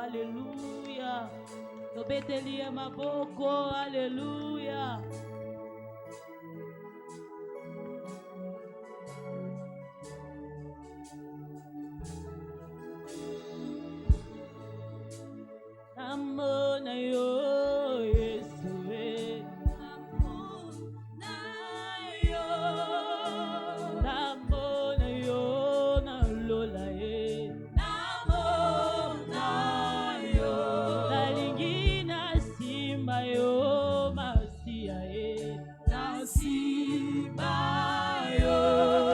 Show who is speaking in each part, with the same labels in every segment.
Speaker 1: Alléluia. Tobetelia maboko. Alléluia. Namona yo Yesu namona yo na lola namona yo nalingi na simba yo masia na simba yo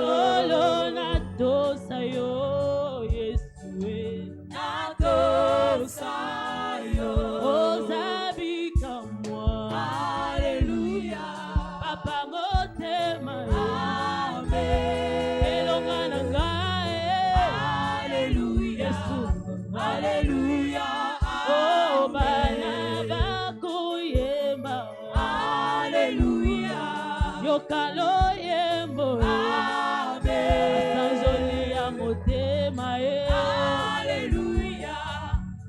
Speaker 1: solo na dosa yo Yesu na dosa Yokalo yembo amen sanjoli ya motema haleluya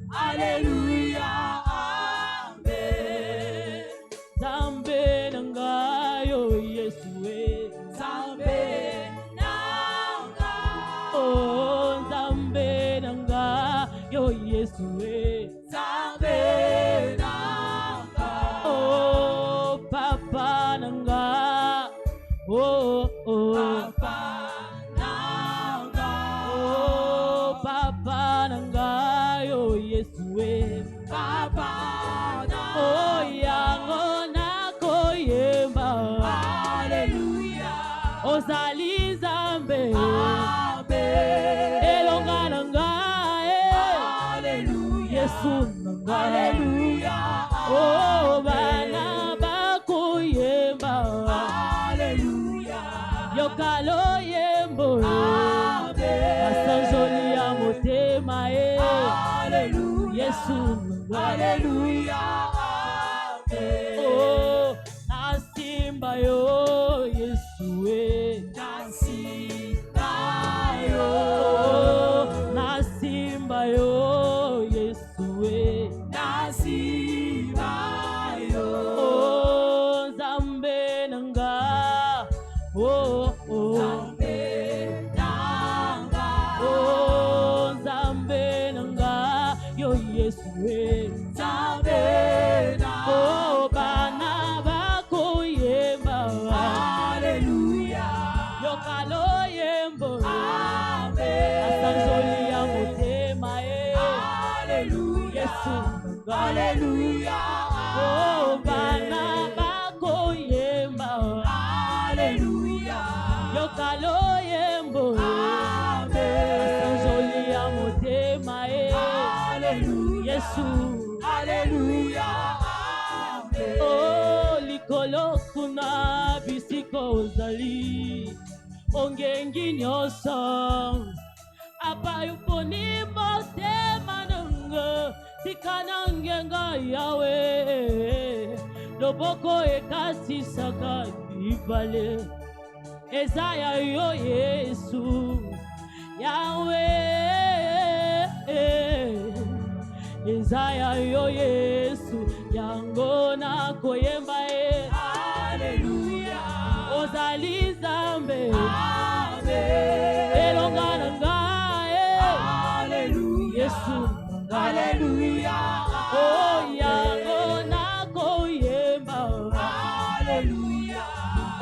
Speaker 1: haleluya amen zambe nangayo Yesu zambe nanga oh zambe nangayo Yesu zambe nanga oh papa nanga oh oh papa nanga oh papa nanga yo Yesu papa nanga oh yango nako yemba haleluya ozali zambe amen elonga nanga haleluya Yesu nanga haleluya oh bana bako yemba yokalo yembo asanjoli ya motema haleluya Yesu haleluya amen oh nasimba yo Yesu nasimba yo nasimba yo Yesu nasimba yo oh zambe nanga oh oh zambe nanga oh zambe nanga yo Yesu zambe nanga oh bana bako yemba haleluya yokalo yembo amen asanjoli ya motema haleluya Yesu haleluya oh bana bako yemba haleluya yokalo yembo amen asanjoli ya motema haleluya Yesu haleluya amen oh likolo kuna bisiko ozali ongengi nyoso apayuponi motema nanga tikana ngenga yawe loboko ekasisaka ibale ezaya yo Yesu yawe ezaya yo Yesu yango na koyemba haleluya ozali zambe amen elonga nanga haleluya Yesu haleluya oh yango na koyemba haleluya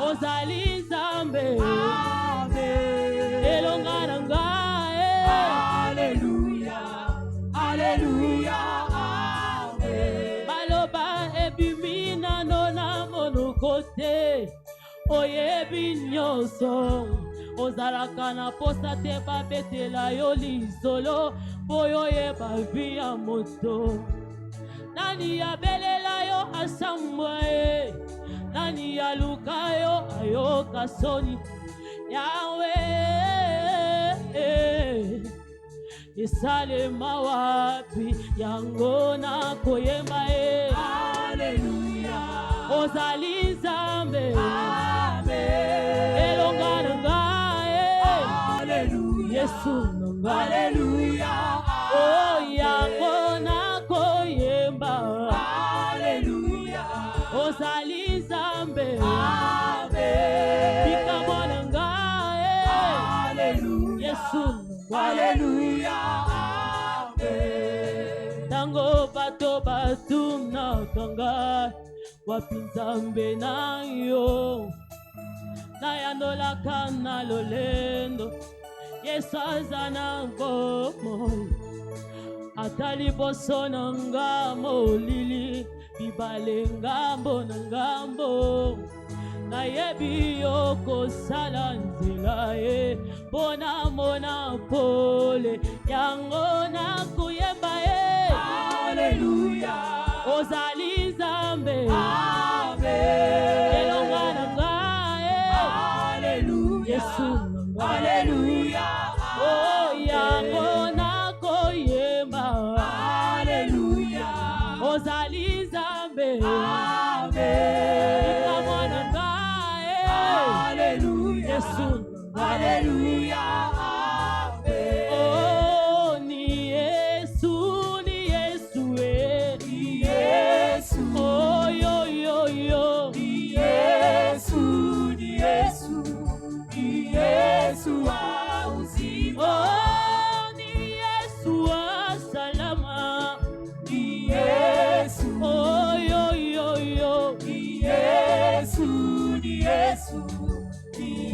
Speaker 1: ozali zambe amen elonga nanga haleluya haleluya amen baloba ebimina nona monokote oyebi nyonso ozalaka na posa te babetela yo lizolo boyo yeba vi ya moto nani yabelela yo asambwa nani yaluka yo ayoka soni yawe esalema wapi yango na koyemba haleluya ozali zambe amen elonga nanga haleluya Yesu nanga haleluya oh yango na yango bato batunaka ngai wapi Nzambe na yo nayandolaka na lolendo Yesu aza na bomoi ata liboso na nga molili bibale ngambo na ngambo nayebi yo kosala nzela ye mpona mona pole yango nakuyemba ye Alleluya ozali Nzambe elonga na ngai Alleluya Yesu Alleluya oh yango nakoyemba Alleluya ozali Nzambe Yesu, Alleluia, oh, ni Yesu, oh, yo, ni Yesu, oh, ni Yesu, salama, ni Yesu, oh, yo, ni Yesu.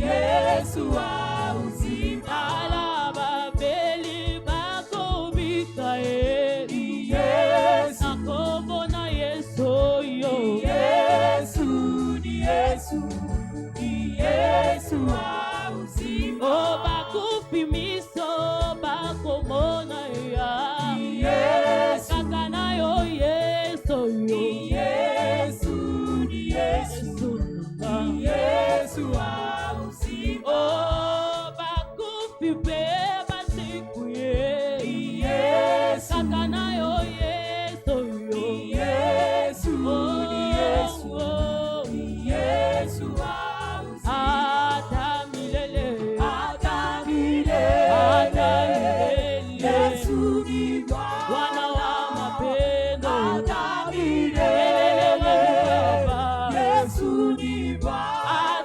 Speaker 1: Yesu wa uzima alaba beli bako bikae Yesu akombo na Yesu yo Yesu wa uzima o bakufi miso bako mona ya Yesu kakana yo Yesu yo Yesu wa oh, bakufi beba siku ye Yesu kakana yo Yesu yo Yesu Yesu ata milele Yesu ni Bwana wa mapendo ata milele Yesu ni Bwana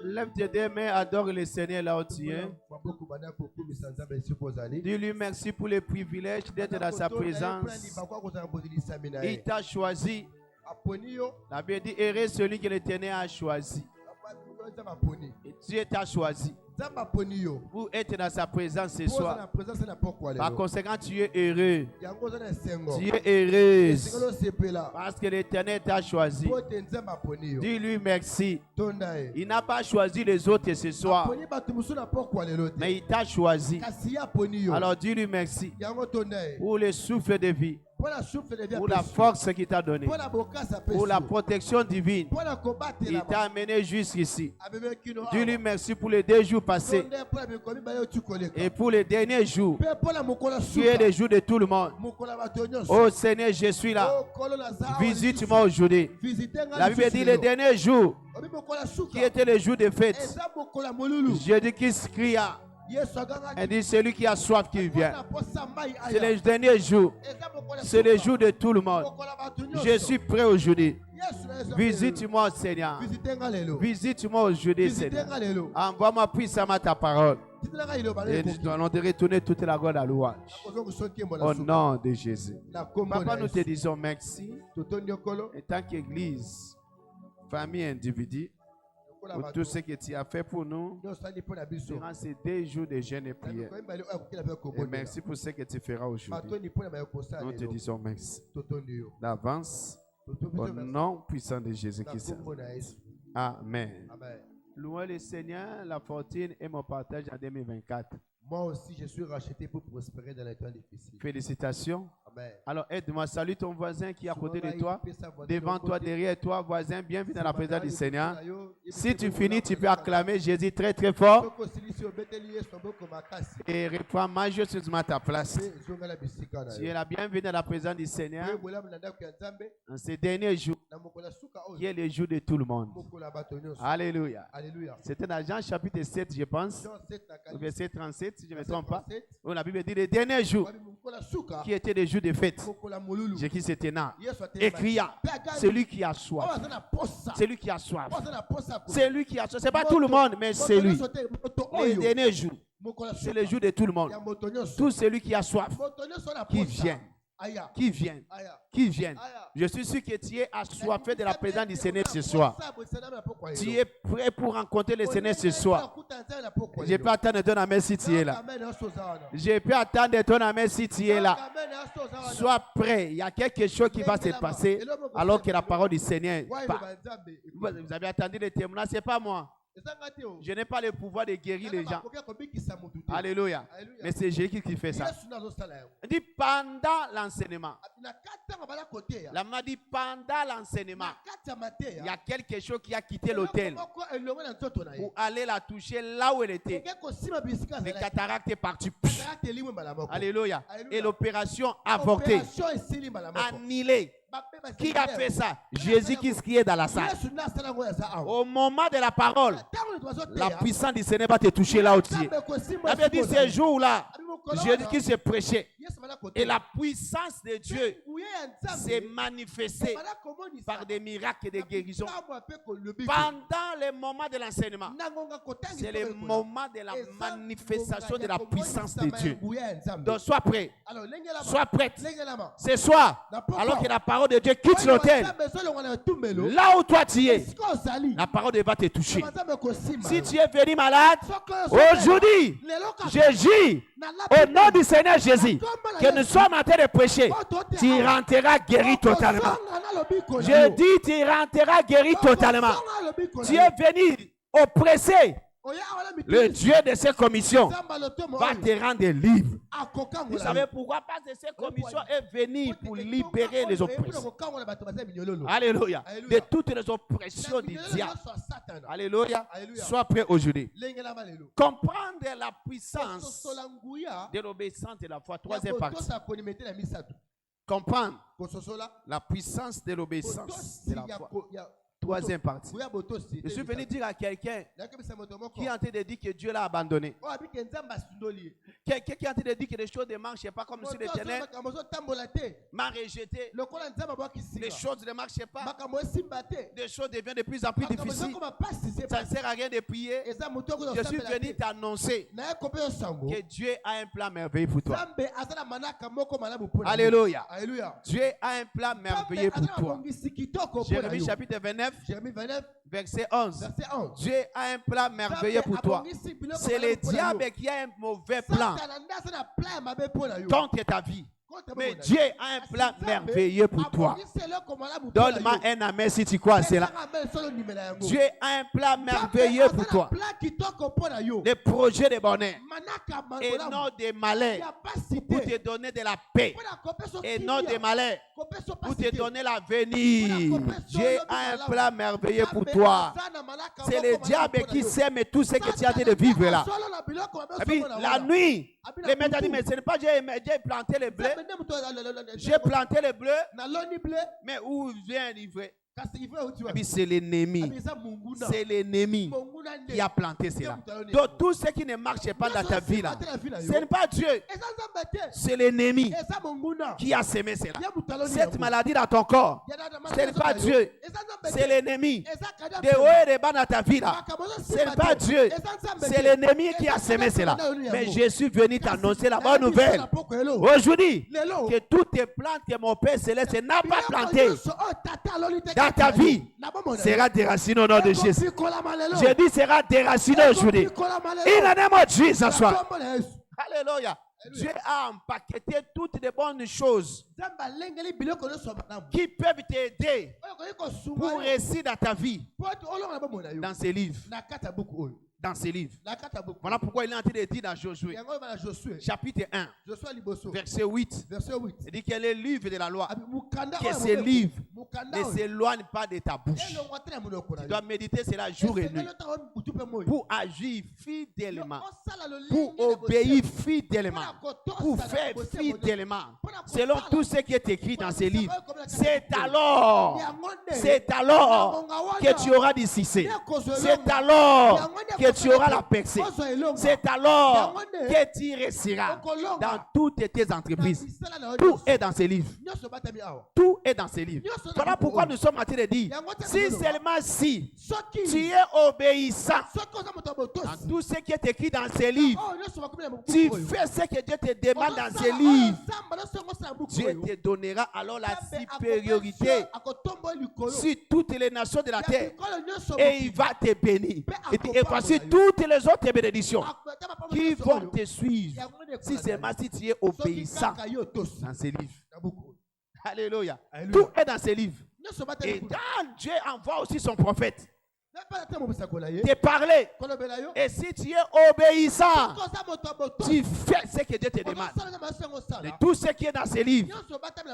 Speaker 2: Lève tes deux mains, adore le Seigneur là où tu es. Dis-lui merci pour le privilège d'être dans sa présence. Il t'a choisi. La Bible dit, heureux celui que l'Éternel a choisi. Et Dieu t'a choisi pour être dans sa présence ce soir. Par conséquent, tu es heureux. Tu es heureuse. Parce que l'Éternel t'a choisi. Dis-lui merci. Il n'a pas choisi les autres ce soir, mais il t'a choisi. Alors dis-lui merci pour le souffle de vie, pour la force qu'il t'a donnée, pour la protection divine. Il t'a amené jusqu'ici. Dis-lui merci pour les 2 jours passés et pour les derniers jours, qui est le jour de tout le monde. Oh Seigneur, je suis là. Visite-moi aujourd'hui. La Bible dit les derniers jours qui était le jour de fête. Jésus-Christ cria. Elle dit, celui qui a soif qui vient. C'est le dernier jour. C'est le jour de tout le monde. Je suis prêt aujourd'hui. Visite-moi, Seigneur. Visite-moi aujourd'hui, Seigneur. Envoie-moi puissamment ta parole. Et nous allons te retourner toute la gloire à louange. Au nom de Jésus. Papa, nous te disons merci. En tant qu'église, famille, individu, pour tout ce que tu as fait pour nous durant ces 2 jours de jeûne et prière. Et merci pour ce que tu feras aujourd'hui. Nous te disons merci d'avance au nom puissant de Jésus-Christ. Amen. Louez le Seigneur, la fortune et mon partage en 2024.
Speaker 3: Moi aussi, je suis racheté pour prospérer dans les temps difficiles.
Speaker 2: Félicitations.
Speaker 3: Amen.
Speaker 2: Alors aide-moi, salue ton voisin qui est à côté de toi, devant toi, derrière toi, voisin, bienvenue dans la présence du Seigneur. Si tu finis, tu peux acclamer Jésus très très fort et reprends majestueusement ta place. Tu es la bienvenue dans la présence du Seigneur en ces derniers jours, qui est le jour de tout le monde. Alléluia. C'était dans Jean chapitre 7, je pense, verset 37, si je ne me trompe pas, où la Bible dit les derniers jours, qui étaient des jours de fête. Jésus c'était là. Et cria, celui qui a soif. Celui qui a soif. Celui qui a soif. Ce n'est pas tout le monde, mais c'est lui. Les derniers jours. C'est le jour de tout le monde. Tout celui qui a soif, qui vient. Qui viennent, qui viennent. Je suis sûr que tu es assoiffé de la présence du Seigneur ce soir. Tu es prêt pour rencontrer le Seigneur ce soir. Je peux attendre ton amen si tu es là. Je peux attendre ton amen si tu es là. Sois prêt. Il y a quelque chose qui va se passer alors que la parole du Seigneur part. Vous avez attendu le témoignage, ce n'est pas moi. Je n'ai pas le pouvoir de guérir les gens. Alléluia. Mais c'est Jésus qui fait ça. Il dit pendant l'enseignement. La main dit pendant l'enseignement. Il y a quelque chose qui a quitté l'hôtel pour aller la toucher là où elle était. Les cataractes est parti. Alléluia. Et l'opération avortée. Annulée. Qui a fait ça? Jésus qui est dans la salle. Au moment de la parole, la puissance du Seigneur va te toucher là où tu es. La Bible dit ce jour-là, Jésus qui s'est prêché. Et la puissance de Dieu s'est manifestée par des miracles et des guérisons. Pendant le moment de l'enseignement, c'est le moment de la manifestation de la puissance de Dieu. Donc sois prêt. Sois prête. Ce soir, alors que la parole de Dieu quitte l'autel, là où toi tu es, la parole de Dieu va te toucher. Si tu es venu malade, aujourd'hui, Jésus, au nom du Seigneur Jésus, que nous sommes en train de prêcher, tu rentreras guéri totalement. Je dis, tu rentreras guéri totalement. Tu es venu oppressé. Le Dieu de ces commissions va te rendre libre. Vous savez pourquoi? Parce que cette commission est venue pour libérer les oppressions. Alléluia. De toutes les oppressions du diable. Alléluia. Sois prêt aujourd'hui. Comprendre la puissance de l'obéissance de la foi. Troisième partie. Comprendre la puissance de l'obéissance de la foi. Troisième partie. Je suis venu dire à quelqu'un qui est en train de dire que Dieu l'a abandonné. Quelqu'un qui est en train de dire que les choses ne marchent pas comme si l'Éternel m'a rejeté. Les choses ne marchent pas. Les choses deviennent de plus en plus difficiles. Ça ne sert à rien de prier. Je suis venu t'annoncer que Dieu a un plan merveilleux pour toi. Alléluia. Dieu a un plan merveilleux pour toi. Jérémie chapitre 29. Verset 11. Dieu a un plan merveilleux pour toi. C'est le diable qui a un mauvais plan contre ta vie. Mais Dieu a un plan merveilleux pour toi. Donne-moi un amen si tu crois à cela. Dieu a un plan merveilleux pour toi. Des projets de bonheur et non de malheur pour te donner de la paix et non de malheur pour te donner l'avenir. Dieu a un plan merveilleux pour toi. C'est le diable qui sème tout ce que tu as de vivre là. Et puis la nuit, les maîtres ont dit, mais ce n'est pas Dieu planté le blé. J'ai planté le blé, mais où vient l'ivraie? Et puis c'est l'ennemi. C'est l'ennemi qui a planté cela. Donc tout ce qui ne marche pas dans ta vie là, ce n'est pas Dieu. C'est l'ennemi qui a semé cela. Cette maladie dans ton corps, ce n'est pas Dieu. C'est l'ennemi. Des hauts et des bas dans ta vie là, ce n'est pas Dieu. C'est l'ennemi qui a semé cela. Mais je suis venu t'annoncer la bonne nouvelle. Aujourd'hui, que toutes tes plantes que mon Père Céleste n'a pas plantées dans ta vie sera déraciné au nom de Jésus. Je dis sera déraciné aujourd'hui. In the name of Jesus. Alléluia. Dieu a empaqueté toutes les bonnes choses qui peuvent t'aider pour réussir dans ta vie dans ces livres. Dans ces livres. Voilà pourquoi il est en train de dire dans Josué, chapitre 1, verset 8. Il dit que les livres de la loi, que ces livres ne s'éloignent pas de ta bouche. Tu dois méditer cela jour et nuit pour agir fidèlement, pour obéir fidèlement, pour faire fidèlement selon tout ce qui est écrit dans ces livres. C'est alors que tu auras du succès. C'est alors que tu auras la percée. C'est alors que tu réussiras dans toutes tes entreprises. Tout est dans ces livres. Tout est dans ces livres. Voilà pourquoi nous sommes en train de dire, si seulement si tu es obéissant dans tout ce qui est écrit dans ces livres, tu fais ce que Dieu te demande dans ces livres, Dieu te donnera alors la supériorité sur toutes les nations de la terre et il va te bénir. Et voici toutes les autres bénédictions qui vont te suivre si seulement si tu es obéissant dans ces livres. Alléluia. Tout est dans ces livres. Et quand Dieu envoie aussi son prophète te parler, et si tu es obéissant, tu fais ce que Dieu te demande. Et tout ce qui est dans ces livres,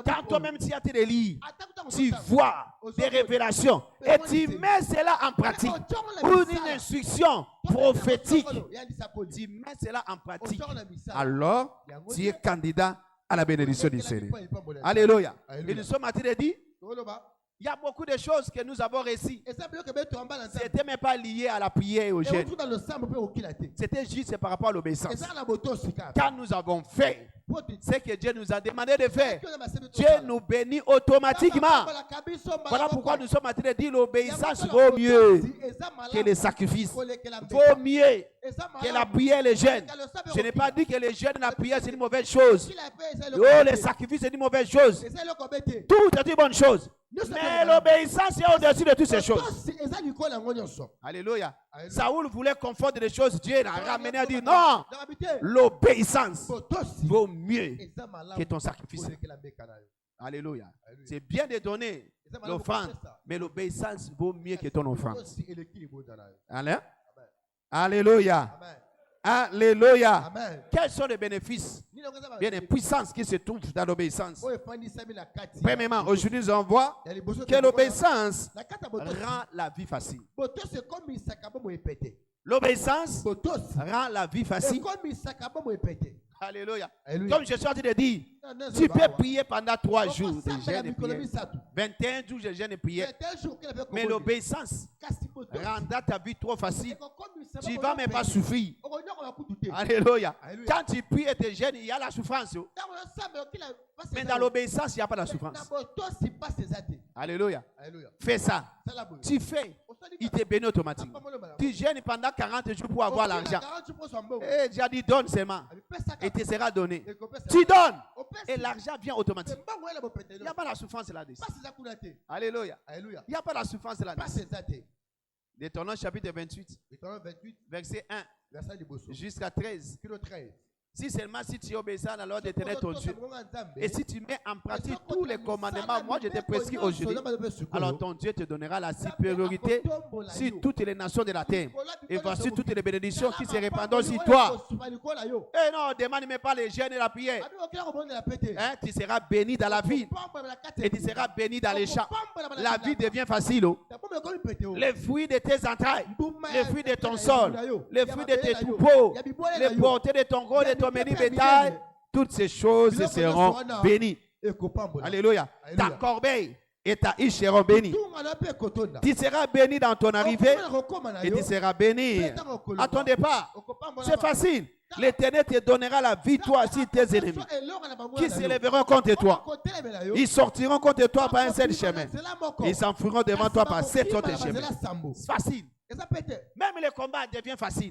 Speaker 2: quand toi-même tu as été lire, tu vois des révélations et tu mets cela en pratique. Pour une instruction prophétique, tu mets cela en pratique. Alors, tu es candidat à la bénédiction du Seigneur. Alléluia. Et nous sommes en train de dire, il y a beaucoup de choses que nous avons réussi. Ce n'était même pas lié à la prière et au jeûne. C'était juste par rapport à l'obéissance. Quand nous avons fait ce que Dieu nous a demandé de faire, Dieu nous bénit automatiquement. Voilà pourquoi nous sommes en train de dire l'obéissance vaut mieux que les sacrifices. Vaut mieux que la prière et le jeûne. Je n'ai pas dit que le jeûne et la prière c'est une mauvaise chose. Oh, les sacrifices c'est une mauvaise chose. Tout est une bonne chose. Mais l'obéissance est au-dessus de toutes ces choses. Alléluia. Saoul voulait confondre des choses. Dieu l'a ramené à dire non. L'obéissance vaut mieux que ton sacrifice. Alléluia. C'est bien de donner l'offrande, mais l'obéissance vaut mieux que ton offrande. Alléluia. Alléluia. Amen. Quels sont les bénéfices? Bien les puissances qui se trouvent dans l'obéissance. Premièrement, aujourd'hui nous en voit que l'obéissance rend la vie facile. L'obéissance rend la vie facile. Alléluia. Comme je suis en train de dire, tu peux prier pendant 3 jours de jeûne et prière. 21 jours de jeûne et prière. Mais l'obéissance rendra ta vie trop facile. Tu ne vas même pas souffrir. Alléluia. Quand tu pries et tu jeûnes, il y a la souffrance. Mais dans l'obéissance, il n'y a pas de souffrance. Alléluia. Fais ça. Tu fais. Il te bénit automatiquement. Tu jeûnes pendant 40 jours pour avoir l'argent. Et Dieu a dit donne seulement. Et te sera donné. Tu donnes. Et l'argent vient automatiquement. Il n'y a pas la souffrance là-dessus. Alléluia. Il n'y a pas la souffrance là-dessus. Deutéronome chapitre 28. Verset 1 jusqu'à 13. Si seulement si tu es obéissant à l'ordre d'Éternel ton Dieu, et si tu mets en pratique tous les commandements, moi je te prescris aujourd'hui, alors ton Dieu te donnera la supériorité sur toutes les nations de la terre. Et voici toutes les bénédictions qui se répandront sur toi. Et non, demande même pas les jeûnes et la prière. Hein, tu seras béni dans la vie. Et tu seras béni dans les champs. La vie devient facile. Les fruits de tes entrailles, les fruits de ton sol, les fruits de tes troupeaux, les portées de ton gros, de ton menu bétail, toutes ces choses seront bénies. Alléluia. Ta corbeille et ta île seront bénies. Tu seras béni dans ton arrivée et tu seras béni à ton départ. C'est facile. L'Éternel te donnera la victoire sur tes ennemis qui s'élèveront contre toi. Ils sortiront contre toi par un seul chemin. Ils s'enfuiront devant toi par 7 autres chemins. C'est facile. Même le combat devient facile.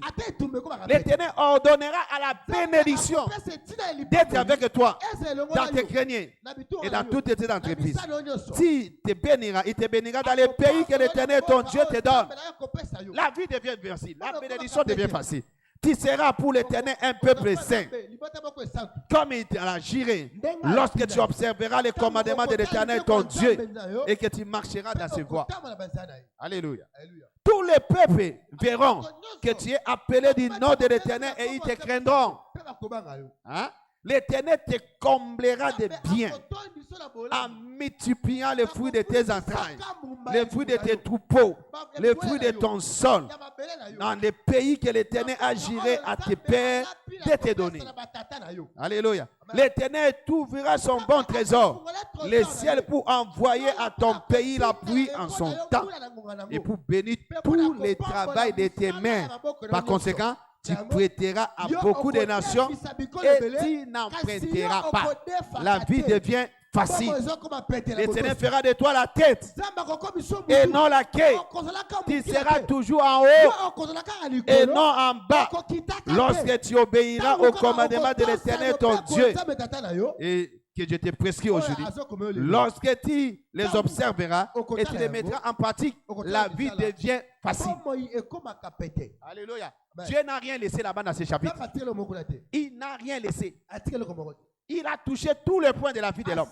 Speaker 2: L'Éternel ordonnera à la bénédiction d'être avec toi dans tes greniers et dans toutes tes entreprises. Si il te bénira dans les pays que l'Éternel ton Dieu te donne. La vie devient facile. La bénédiction devient facile. Tu seras pour l'Éternel un peuple saint, comme il t'a juré, lorsque tu observeras les commandements de l'Éternel ton Dieu et que tu marcheras dans ses voies. Alléluia. Tous les peuples verront que tu es appelé du nom de l'Éternel et ils te craindront. Hein? L'Éternel te comblera de biens en multipliant les fruits de tes entrailles, les fruits de tes troupeaux, les fruits de ton sol, dans les pays que l'Éternel a juré à tes pères de te donner. Alléluia. L'Éternel t'ouvrira son bon trésor, le ciel, pour envoyer à ton pays la pluie en son temps et pour bénir tout le travail de tes mains. Par conséquent, tu prêteras à beaucoup de nations et tu n'emprunteras pas. La vie devient facile. L'Éternel fera de toi la tête et non la queue. Tu seras toujours en haut et non en bas lorsque tu obéiras au commandement de l'Éternel ton Dieu et que je te prescris aujourd'hui. Lorsque tu les observeras et tu les mettras en pratique, la vie devient facile. Alléluia. Dieu n'a rien laissé là-bas dans ce chapitre. Il n'a rien laissé. Il a touché tous les points de la vie de l'homme.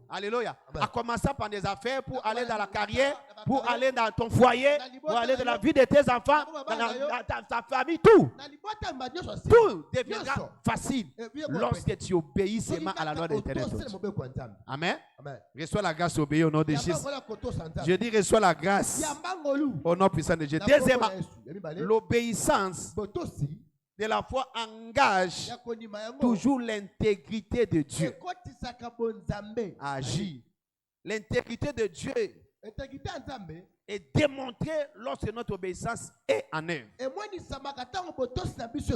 Speaker 2: Alléluia. En commençant par des affaires pour aller dans la carrière, pour aller dans ton foyer, pour aller dans la vie de tes enfants, dans ta famille, tout. Tout deviendra facile lorsque tu obéis seulement à la loi de l'Éternel. Amen. Reçois la grâce, obéis au nom de Jésus. Je dis reçois la grâce au nom puissant de Jésus. Deuxièmement, l'obéissance de la foi engage toujours l'intégrité de Dieu à agir. L'intégrité de Dieu est démontrée lorsque notre obéissance est en œuvre.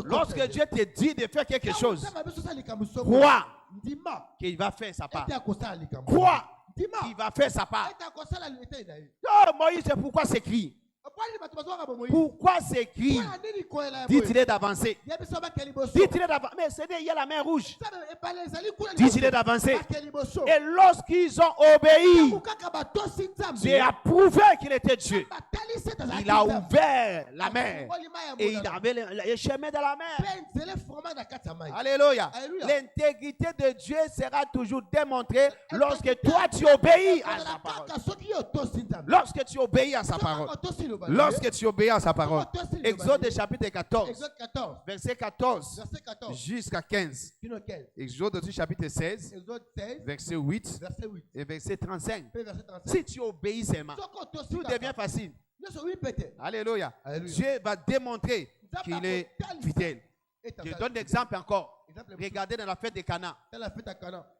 Speaker 2: Lorsque Dieu te dit de faire quelque chose, crois qu'il va faire sa part. Crois qu'il va faire sa part. Oh, Moïse, c'est pourquoi c'est écrit. Pourquoi s'écrit? Dit-il d'avancer. Dit-il d'avancer. Mais c'est il y a la main rouge. Dit-il d'avancer. Et lorsqu'ils ont obéi, j'ai approuvé qu'il était Dieu. Il a ouvert la mer et il avait le chemin de la mer. Alléluia. L'intégrité de Dieu sera toujours démontrée lorsque toi tu obéis à sa parole. Lorsque tu obéis à sa parole. Lorsque tu obéis à sa parole. Exode chapitre 14, verset 14 jusqu'à 15. Exode chapitre 16, verset 8 et verset 35. Si tu obéis seulement, tout devient facile. Alléluia. Dieu va démontrer qu'il est fidèle. Je donne l'exemple encore. Regardez dans la fête de Cana.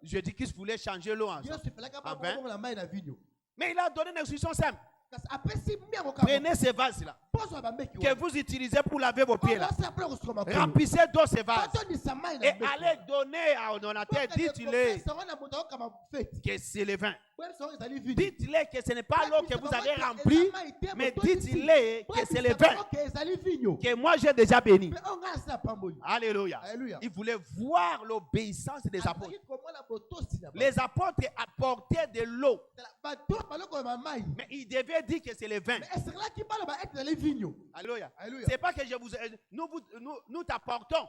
Speaker 2: Je dis qu'il voulait changer l'eau en vin. Mais il a donné une instruction simple. Prenez ces vases-là que vous utilisez pour laver vos pieds là. Remplissez d'eau ces vases et allez donner à donateur. Dites-le que c'est le vin. Dites-le que ce n'est pas l'eau que vous avez remplie, mais dites-le que c'est le vin que moi j'ai déjà béni. Alléluia. Il voulait voir l'obéissance des apôtres. Les apôtres apportaient de l'eau, mais ils devaient dire que c'est le vin. Alléluia. C'est pas que nous t'apportons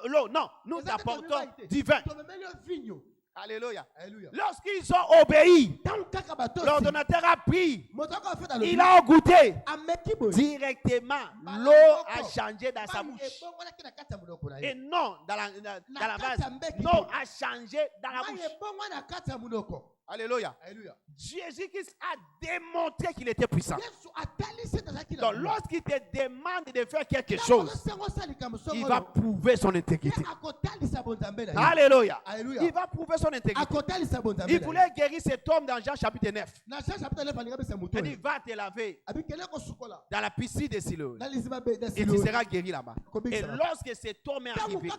Speaker 2: l'eau, non, nous t'apportons du vin. Alléluia. Lorsqu'ils ont obéi, l'ordonnateur a pris, il a goûté. Directement, l'eau a changé dans sa bouche. Et non dans la vase. L'eau a changé dans la bouche. Alléluia.
Speaker 3: Alléluia.
Speaker 2: Jésus-Christ a démontré qu'il était puissant. Donc, lorsqu'il te demande de faire quelque chose, il va prouver son intégrité. Alléluia.
Speaker 3: Alléluia.
Speaker 2: Il va prouver son intégrité. Il voulait guérir cet homme dans Jean chapitre 9. Il dit, va te laver dans la piscine de Siloé. Et tu seras guéri là-bas. Et lorsque cet homme est arrivé,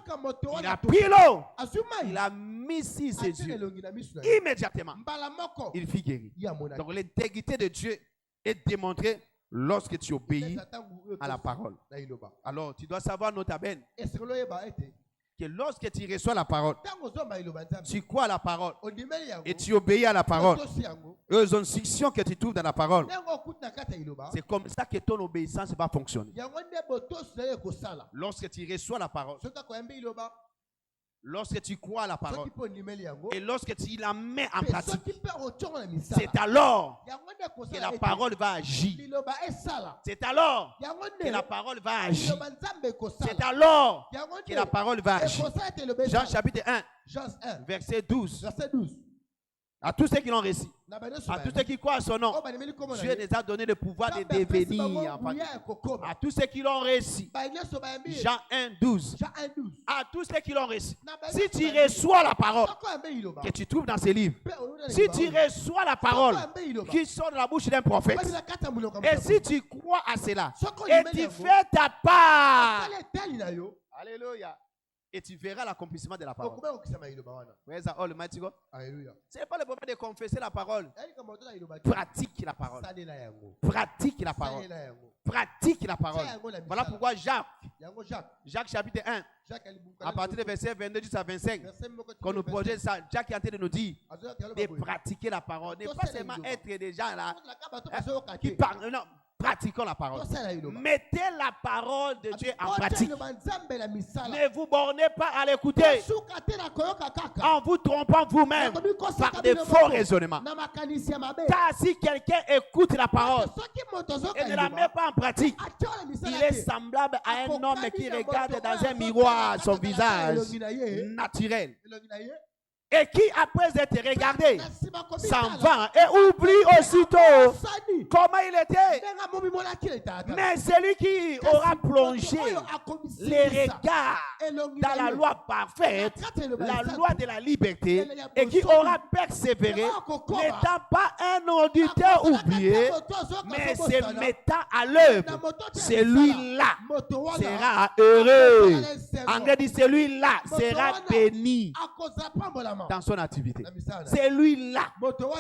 Speaker 2: il a pris l'eau. Il a mis sur ses yeux. Immédiatement, il fut guéri. Donc l'intégrité de Dieu est démontrée lorsque tu obéis à la parole. Alors tu dois savoir, notamment, que lorsque tu reçois la parole, tu crois à la parole et tu obéis à la parole, aux instructions que tu trouves dans la parole, c'est comme ça que ton obéissance va fonctionner. Lorsque tu reçois la parole, lorsque tu crois à la parole et lorsque tu la mets en pratique, c'est alors que la parole va agir. C'est alors que la parole va agir. C'est alors que la parole va agir. Jean chapitre 1, verset 12. À tous ceux qui l'ont reçu, à tous ceux qui croient à son nom, Dieu les a donné le pouvoir de devenir enfants. À tous ceux qui l'ont reçu, Jean 1, 12. À tous ceux qui l'ont reçu. Si tu reçois la parole que tu trouves dans ces livres, si tu reçois la parole qui sort de la bouche d'un prophète, et si tu crois à cela, et tu fais ta part, alléluia, et tu verras l'accomplissement de la parole. Where's the Almighty God? Ce n'est pas le problème de confesser la parole. Pratique la parole. Pratique la parole. Pratique la parole. Voilà pourquoi Jacques chapitre 1, à partir du verset 22 jusqu'à 25, quand nous projette ça, Jacques est en train de nous dire de pratiquer la parole. Ne pas seulement être des gens là qui parlent. Non. Pratiquons la parole. Mettez la parole de Dieu en pratique. Ne vous bornez pas à l'écouter en vous trompant vous-même par de faux raisonnements. Car si quelqu'un écoute la parole et ne la met pas en pratique, il est semblable à un homme qui regarde dans un miroir son visage naturel et qui, après être regardé, s'en va et oublie aussitôt comment il était. Mais celui qui aura plongé les regards dans la loi parfaite, la loi de la liberté, et qui aura persévéré, n'étant pas un auditeur oublié, mais se mettant à l'œuvre, celui-là sera heureux. Anglais dit celui-là sera béni dans son activité. Celui-là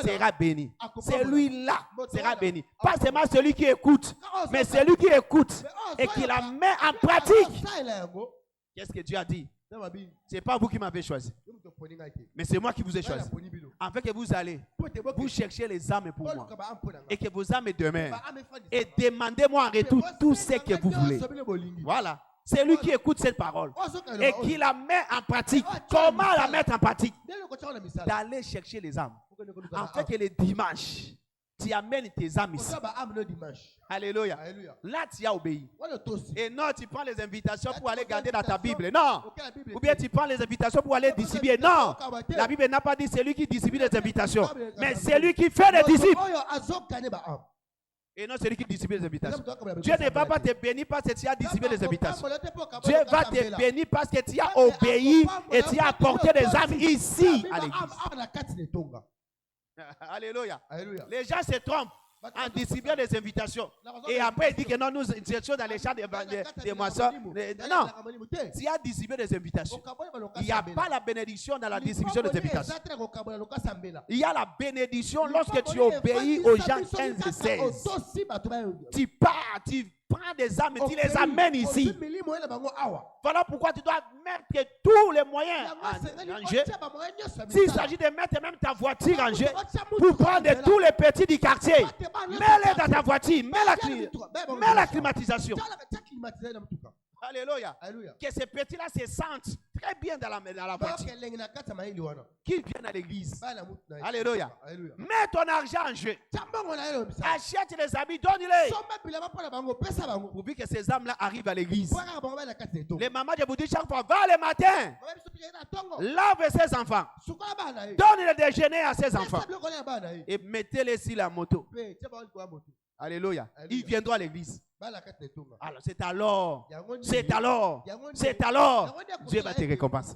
Speaker 2: sera béni. Celui-là sera béni. Pas seulement celui qui écoute, mais celui qui écoute et qui la met en pratique. Qu'est-ce que Dieu a dit? Ce n'est pas vous qui m'avez choisi, mais c'est moi qui vous ai choisi. Afin que vous allez, vous cherchez les âmes pour moi et que vos âmes demeurent. Et demandez-moi en retour tout ce que vous voulez. Voilà. C'est lui qui écoute cette parole et qui la met en pratique. Comment la mettre en pratique? D'aller chercher les âmes. Afin que les dimanches, tu amènes tes âmes ici. Alléluia. Là, tu as obéi. Et non, tu prends les invitations pour aller garder dans ta Bible. Non. Ou bien tu prends les invitations pour aller distribuer. Non. La Bible n'a pas dit celui qui distribue les invitations, mais celui qui fait les disciples. Et non celui qui distribue les invitations. Dieu ne va pas te bénir parce que tu as distribué les invitations. Dieu va te bénir parce que tu as obéi et tu as apporté des âmes ici à l'église. Alléluia. Les gens se trompent en distribuant des invitations. Et après, il dit que non, nous étions dans les champs des moissons. Non, tu as distribué des invitations. Il n'y a pas la bénédiction dans la distribution des invitations. Il y a la bénédiction lorsque tu obéis aux gens 15 et 16. Tu pars, tu prends des âmes et tu les amènes ici. Voilà pourquoi tu dois mettre tous les moyens en jeu. S'il s'agit de mettre même ta voiture en jeu pour prendre tous les petits du quartier, mets-les dans ta voiture, mets la climatisation. Alléluia.
Speaker 3: Alléluia.
Speaker 2: Que ces petits-là se sentent très bien dans la voiture. Qu'ils viennent à l'église. Alléluia.
Speaker 3: Alléluia.
Speaker 2: Mets ton argent en jeu. Achète les habits, donne-les. Pourvu que ces âmes-là arrivent à l'église. Les mamans, je vous dis chaque fois, va le matin. Lave ses enfants. Donne le déjeuner à ses enfants. Et mettez-les sur la moto. Alléluia. Ils viendront à l'église. Alors, c'est alors Dieu va te récompenser.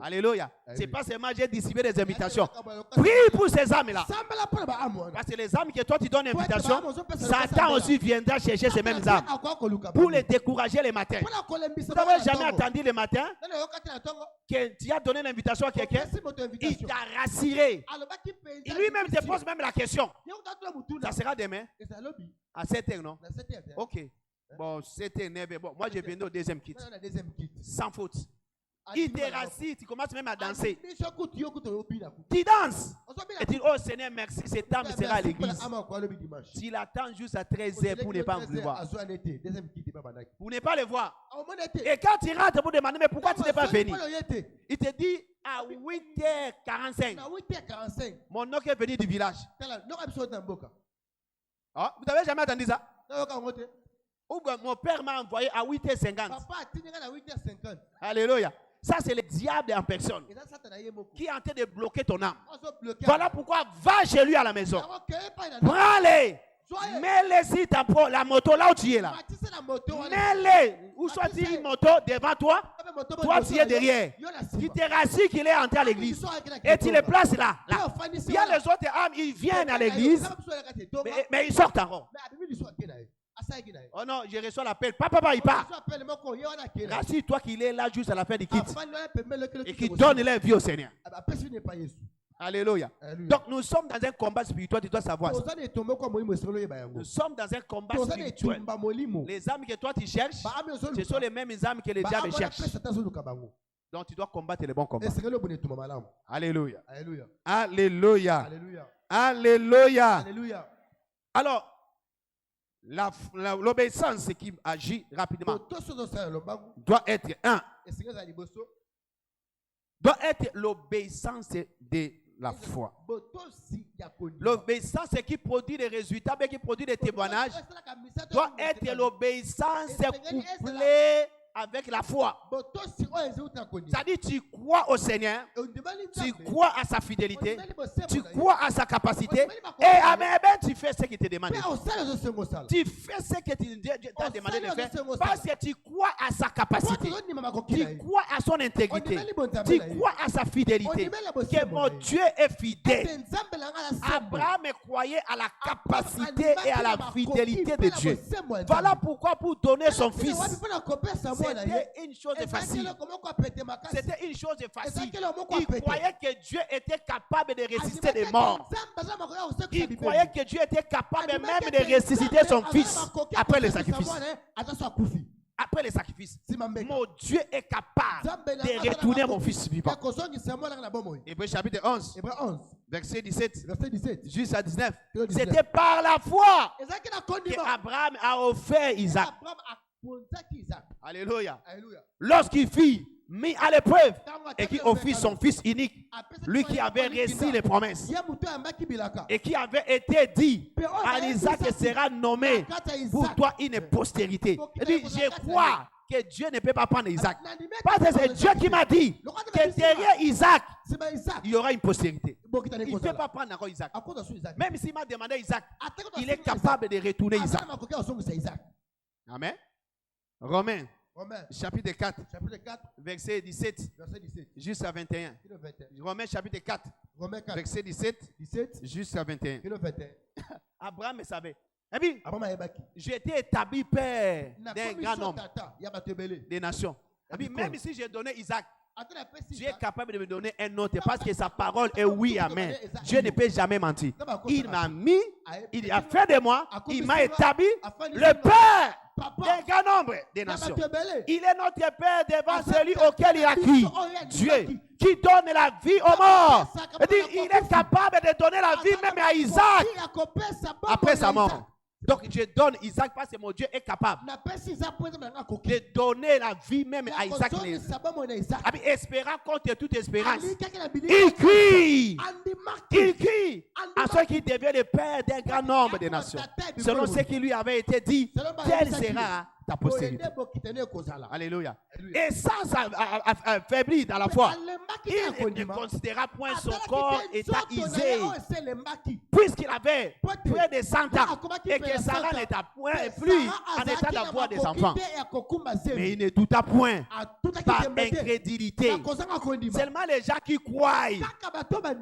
Speaker 2: Alléluia. C'est pas seulement j'ai distribué des invitations. Prie pour ces âmes-là. Parce que les âmes que toi tu donnes l'invitation, Satan aussi viendra chercher ces mêmes âmes pour les décourager les matins. Vous n'avez jamais attendu le matin que tu as donné l'invitation à quelqu'un, il t'a rassuré. Et lui-même te pose même la question. Ça sera demain à 7h, non? Ok. Bon, c'était 9h. Bon, moi, je viens au deuxième kit. Sans faute. Il te rassure, tu commences même à danser. Tu danses. Et tu dis, oh Seigneur, merci, cette âme sera à l'église. Tu l'attends juste à 13h pour ne pas le voir. Pour ne pas le voir. Et quand tu rentres pour demander, mais pourquoi tu n'es pas venu? Il te dit à 8h45. Mon oncle est venu du village. Ah, vous n'avez jamais entendu ça? Mon père m'a envoyé à 8h50. Alléluia. Ça, c'est le diable en personne qui est en train de bloquer ton âme. Voilà pourquoi va chez lui à la maison. Prends-les. Mets-les sur la moto là où tu es là. Mets-les. Ou soit une moto devant toi. Toi, tu es derrière. Qui te rassure qu'il est entré à l'église. Et tu les places là. Il y a les autres âmes, ils viennent à l'église. Mais ils sortent encore. Oh non, je reçois l'appel. Papa, il part. Rassure-toi qu'il est là juste à la fin du kit. Et qu'il donne la vie au Seigneur. Alléluia. Donc nous sommes dans un combat spirituel, tu dois savoir. Nous sommes dans un combat spirituel. Les âmes que toi tu cherches, ce sont les mêmes âmes que les diables cherchent. Donc tu dois combattre les bons combats. Alléluia. Alléluia. Alléluia. Alors, l'obéissance qui agit rapidement doit être l'obéissance de la foi. L'obéissance qui produit des résultats, mais qui produit des témoignages, doit être l'obéissance couplée avec la foi. C'est-à-dire tu crois au Seigneur, tu crois à sa fidélité, tu crois à sa capacité, et à même tu fais ce qu'il te demande. Tu fais ce que Dieu t'a demandé de faire parce que tu crois à sa capacité, tu crois à son intégrité, tu crois à sa fidélité, que mon Dieu est fidèle. Abraham croyait à la capacité et à la fidélité de Dieu. Voilà pourquoi pour donner son fils, c'était une chose facile. C'était une chose facile. Il croyait que Dieu était capable de ressusciter les morts. Il croyait que Dieu était capable même de ressusciter son fils après le sacrifice. Après le sacrifice, mon Dieu est capable de retourner mon fils vivant. Hébreux chapitre 11, verset 17 jusqu'à 19. C'était par la foi qu'Abraham a offert Isaac. Alléluia. Lorsqu'il fut mis à l'épreuve et qui offrit son fils unique, lui qui avait reçu les promesses et qui avait été dit à Isaac sera nommé pour toi une postérité. Il dit, je crois que Dieu ne peut pas prendre Isaac. Parce que c'est Dieu qui m'a dit que derrière Isaac, il y aura une postérité. Il ne peut pas prendre encore Isaac. Même s'il m'a demandé Isaac, il est capable de retourner Isaac. Amen. Romains, chapitre 4, verset 17 jusqu'à 21. Romains chapitre 4, verset 17 jusqu'à 21. Abraham savait. Et puis, j'ai été établi père d'un grand nombre des nations. Et puis, même si j'ai donné Isaac, Dieu est capable de me donner un autre parce que sa parole est oui, amen. Dieu ne peut jamais mentir. Il m'a mis, il a fait de moi, il m'a établi le père d'un grand nombre des nations. Il est notre père devant celui auquel il a crié. Dieu qui donne la vie aux morts. Il est capable de donner la vie même à Isaac après sa mort. Donc je donne Isaac parce que mon Dieu est capable de donner la vie même à Isaac. Espérant contre toute espérance. Il crie. Il crie à ceux qui deviennent le père d'un grand nombre de nations. Selon ce qui lui avait été dit, telle sera ta postérité. Alléluia. Et sans affaiblir dans la foi, il ne considéra point son corps étant isé, puisqu'il avait près de 100 ans et que Sarah n'était point plus en état d'avoir des enfants. Mais il ne douta point par incrédulité. Seulement les gens qui croient,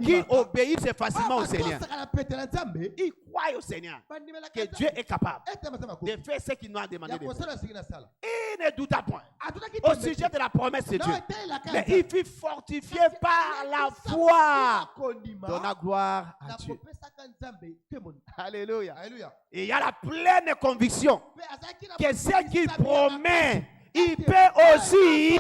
Speaker 2: qui obéissent facilement au Seigneur, ils croient au Seigneur que Dieu est capable de faire ce qu'il nous a demandé de faire. Il ne douta point au sujet de la promesse de Dieu, mais il fut fortifié par la foi, donnant gloire à Dieu. Alléluia. Et il y a la pleine conviction que ce qu'il promet, il peut aussi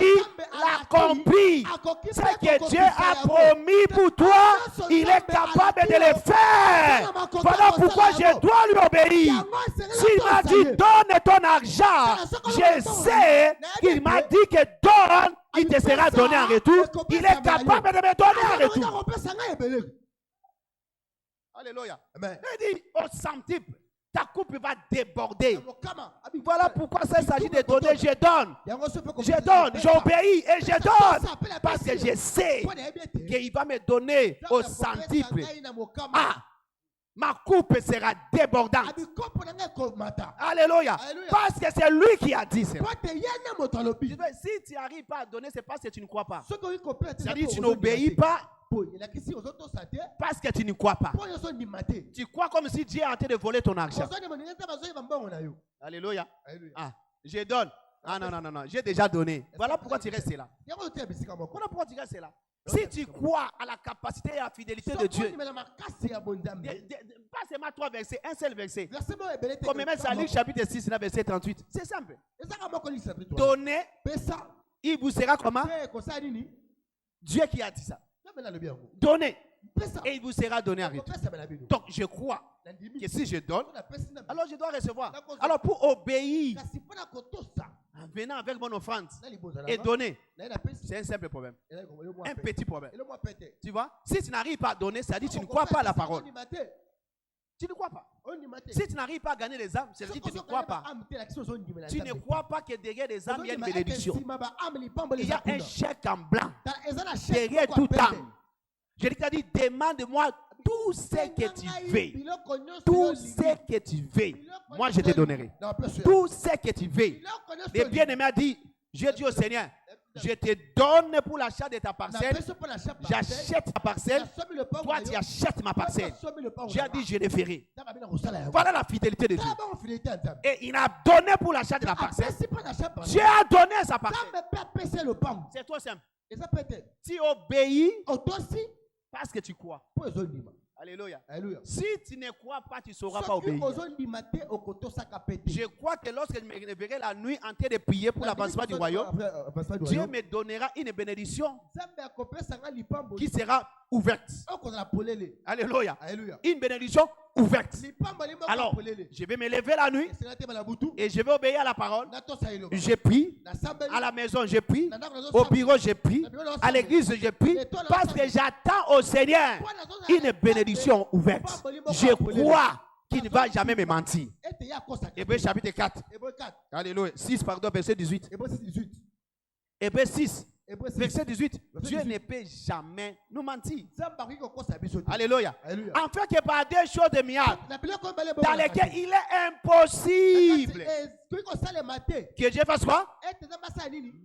Speaker 2: l'accomplir. Ce que Dieu a promis pour toi, il est capable de le faire. Voilà pourquoi je dois lui obéir. S'il m'a dit donne ton argent, je sais qu'il m'a dit que donne, il te sera donné en retour. Il est capable de me donner en retour. Alléluia. Il dit au centuple, ta coupe va déborder. Voilà pourquoi ça s'agit de donner. Je donne, j'obéis et je donne. Parce que je sais qu'il va me donner au centuple. Ah, ma coupe sera débordante. Alléluia. Parce que c'est lui qui a dit ça. Si tu n'arrives pas à donner, c'est parce que tu ne crois pas. C'est-à-dire que tu n'obéis pas. Parce que tu ne crois pas. Tu crois comme si Dieu est en train de voler ton argent. Alléluia. Ah, je donne. Ah non. J'ai déjà donné. Voilà pourquoi tu restes là. Voilà pourquoi tu restes là. Si tu crois à la capacité et à la fidélité de Dieu, pas seulement 3 versets, un seul verset. Comme même ça, Luc chapitre 6, verset 38. C'est simple. Donnez, il vous sera comment? Dieu qui a dit ça. Donnez et il vous sera donné en retour. Donc je crois que si je donne, alors je dois recevoir. Alors pour obéir, en venant avec mon offrande et donner, c'est un simple problème. Un petit problème. Tu vois, si tu n'arrives pas à donner, ça dit que tu ne crois pas à la parole. Tu ne crois pas. Si tu n'arrives pas à gagner les âmes, c'est-à-dire que tu ne crois pas. Tu ne crois pas que derrière les âmes, il y a une bénédiction. Il y a un chèque en blanc. Derrière toute âme. Je t'ai dit, demande-moi tout ce que tu veux. Tout ce que tu veux. Moi, je te donnerai. Tout ce que tu veux. Le bien-aimé a dit, je dis au Seigneur, je te donne pour l'achat de ta parcelle. J'achète ta parcelle. Toi, tu achètes ma parcelle. J'ai dit, je le ferai. Voilà la fidélité de Dieu. Et il a donné pour l'achat de la parcelle. Dieu a donné sa parcelle. C'est toi simple. Tu obéis parce que tu crois. Alléluia. Si tu ne crois pas, tu ne sauras pas obéir. Je crois que lorsque je me verrai la nuit en train de prier pour l'avancement du royaume, Dieu me donnera une bénédiction qui sera ouverte. Alléluia. Une bénédiction ouverte. Alors, je vais me lever la nuit et je vais obéir à la parole. Je prie. À la maison, je prie. Au bureau, je prie. À l'église, je prie. Parce que j'attends au Seigneur une bénédiction ouverte. Je crois qu'il ne va jamais me mentir. Hébreux chapitre 4. Alléluia. 6, pardon, verset 18. Hébreux 6. Verset 18, Dieu ne peut jamais nous mentir. Alléluia. Enfin que par des choses de miracles dans lesquelles il est impossible que Dieu fasse quoi?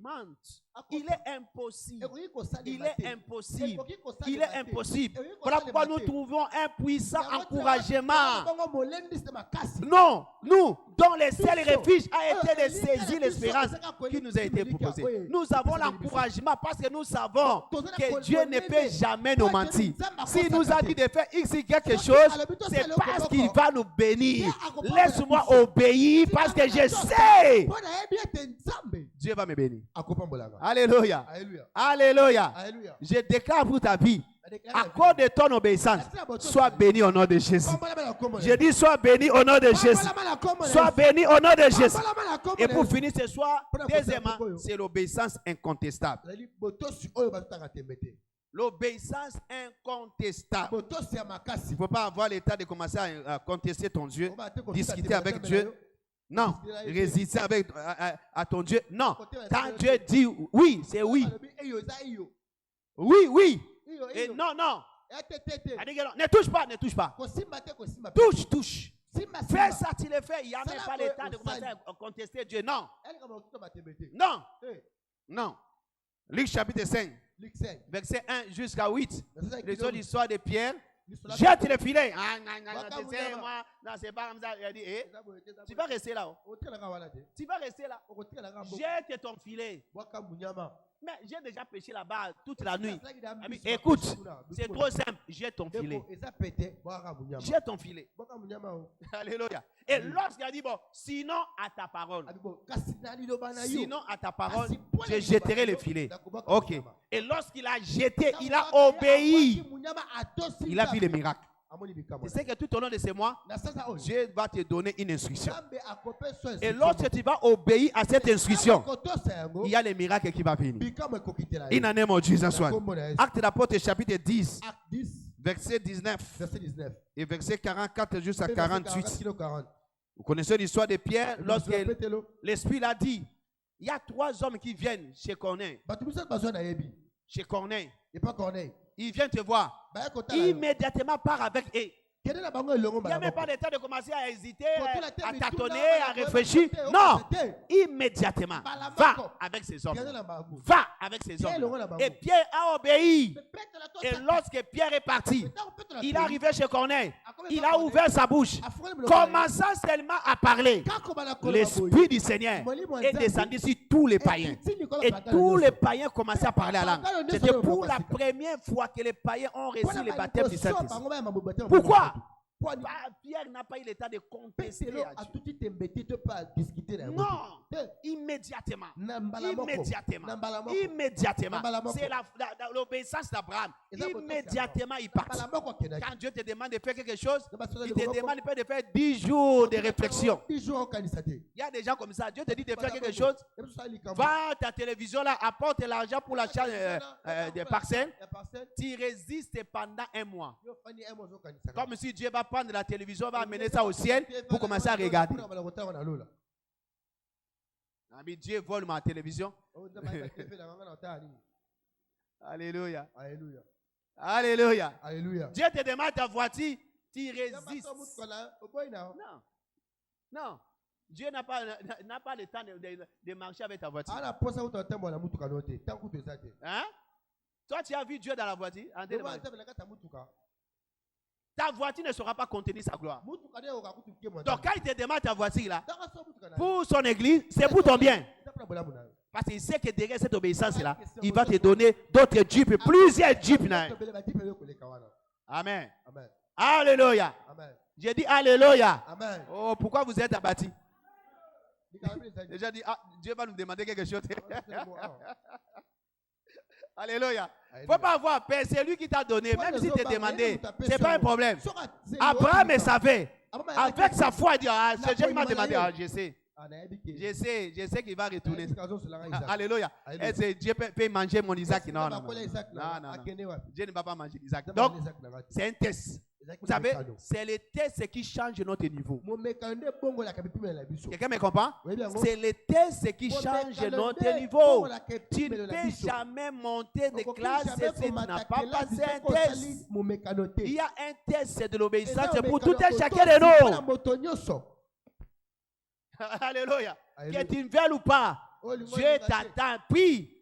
Speaker 2: Mente. Il est impossible. Il est impossible. Il est impossible. Voilà pourquoi nous trouvons un puissant encouragement. Non, nous, dont le seul refuge a été de saisir l'espérance qui nous a été proposée. Nous avons l'encouragement parce que nous savons que Dieu ne peut jamais nous mentir. S'il nous a dit de faire X, quelque chose, c'est parce qu'il va nous bénir. Laisse-moi obéir parce que je sais Dieu va me bénir.
Speaker 3: Akopambolanga.
Speaker 2: Alléluia.
Speaker 3: Alléluia.
Speaker 2: Alléluia.
Speaker 3: Alléluia.
Speaker 2: Je déclare pour ta vie, à cause de ton obéissance, sois béni au nom de Jésus. Je dis sois béni au nom de Jésus. Sois béni au nom de Jésus. Et pour finir ce soir, deuxièmement, c'est l'obéissance incontestable. L'obéissance incontestable. Il ne faut pas avoir l'état de commencer à contester ton Dieu, discuter avec Dieu. Non, résister à ton Dieu. Non, quand Dieu dit oui, c'est oui. Oui, oui. Et non, non. Ne touche pas, ne touche pas. Touche, touche. Fais ça, tu le fais. Il n'y a même pas l'état de commencer à contester Dieu. Non. Non. Non. Luc chapitre 5, verset 1 jusqu'à 8. L'histoire de Pierre. Jette le filet. Moi, non, c'est pas comme ça. Il a dit, tu vas rester là. Tu vas rester là. Jette ton filet. Mais j'ai déjà pêché là-bas toute la nuit. Écoute, c'est trop simple. Jette ton filet. Jette ton filet. Alléluia. Et lorsqu'il a dit, bon, sinon à ta parole. Sinon à ta parole, je jetterai le filet. Ok. Et lorsqu'il a jeté, il a obéi. Il a vu les miracles. Tu sais que tout au long de ces mois, Dieu va te donner une instruction. Et lorsque tu vas obéir à cette instruction, il y a les miracles qui vont venir. In the name of Jesus. Acte d'apôtre chapitre 10, verset 19 et verset 44 jusqu'à 48. Vous connaissez l'histoire de Pierre lorsque l'Esprit l'a dit. Il y a 3 hommes qui viennent chez Corneille. Chez Corneille. Il vient te voir. Immédiatement part avec eux. Il n'y a même pas le temps de commencer à hésiter, à tâtonner, à réfléchir. Non, immédiatement, va avec ces hommes. Va avec ces hommes. Et Pierre a obéi. Et lorsque Pierre est parti, il est arrivé chez Corneille. Il a ouvert sa bouche, commençant seulement à parler. L'Esprit du Seigneur est descendu sur tous les païens. Et tous les païens commençaient à parler à la langue. C'était pour la première fois que les païens ont reçu le baptême du Saint-Esprit. Pourquoi? Pierre n'a pas eu l'état de contester à Dieu. Non, immédiatement. Immédiatement. C'est l'obéissance d'Abraham. Immédiatement, il part. Quand Dieu te demande de faire quelque chose, il te demande de faire 10 jours de réflexion. Il y a des gens comme ça. Dieu te dit de faire quelque chose. Va à ta télévision là, apporte l'argent pour l'achat des parcelles. Tu résistes pendant 1 mois. Comme si Dieu va prendre la télévision, va amener ça au ciel pour commencer à regarder. Dieu vole ma télévision. Alléluia.
Speaker 3: Alléluia.
Speaker 2: Alléluia.
Speaker 3: Alléluia.
Speaker 2: Dieu te demande ta voiture, tu résistes. Non. Non. Dieu n'a pas le temps de marcher avec ta voiture. Hein? Toi, tu as vu Dieu dans la voiture? Ta voiture ne saura pas contenir sa gloire. Donc quand il te demande ta voiture là, pour son église, c'est pour ton bien. Parce qu'il sait que derrière cette obéissance là, il va te donner d'autres jeeps, plusieurs jeeps. Amen. Alléluia. J'ai dit Alléluia. Oh, pourquoi vous êtes abattus? Déjà dit, Dieu va nous demander quelque chose. Alléluia. Il ne faut pas avoir peur. C'est lui qui t'a donné. Même s'il t'a demandé, ce n'est pas un problème. Abraham savait. Avec sa foi, il dit, c'est Dieu qui m'a demandé. Je sais. Je sais qu'il va retourner. Alléluia. Dieu peut manger mon Isaac. Non. Dieu ne va pas manger Isaac. Donc, c'est un test. Vous savez, c'est le test qui change notre niveau. Quelqu'un me comprend? C'est le test qui change notre niveau. Tu ne peux jamais monter de classe si tu n'as pas passé un test. Il y a un test de l'obéissance pour tout un chacun de nous. Alléluia. Que tu ne veuilles ou pas, Dieu t'attend. Puis,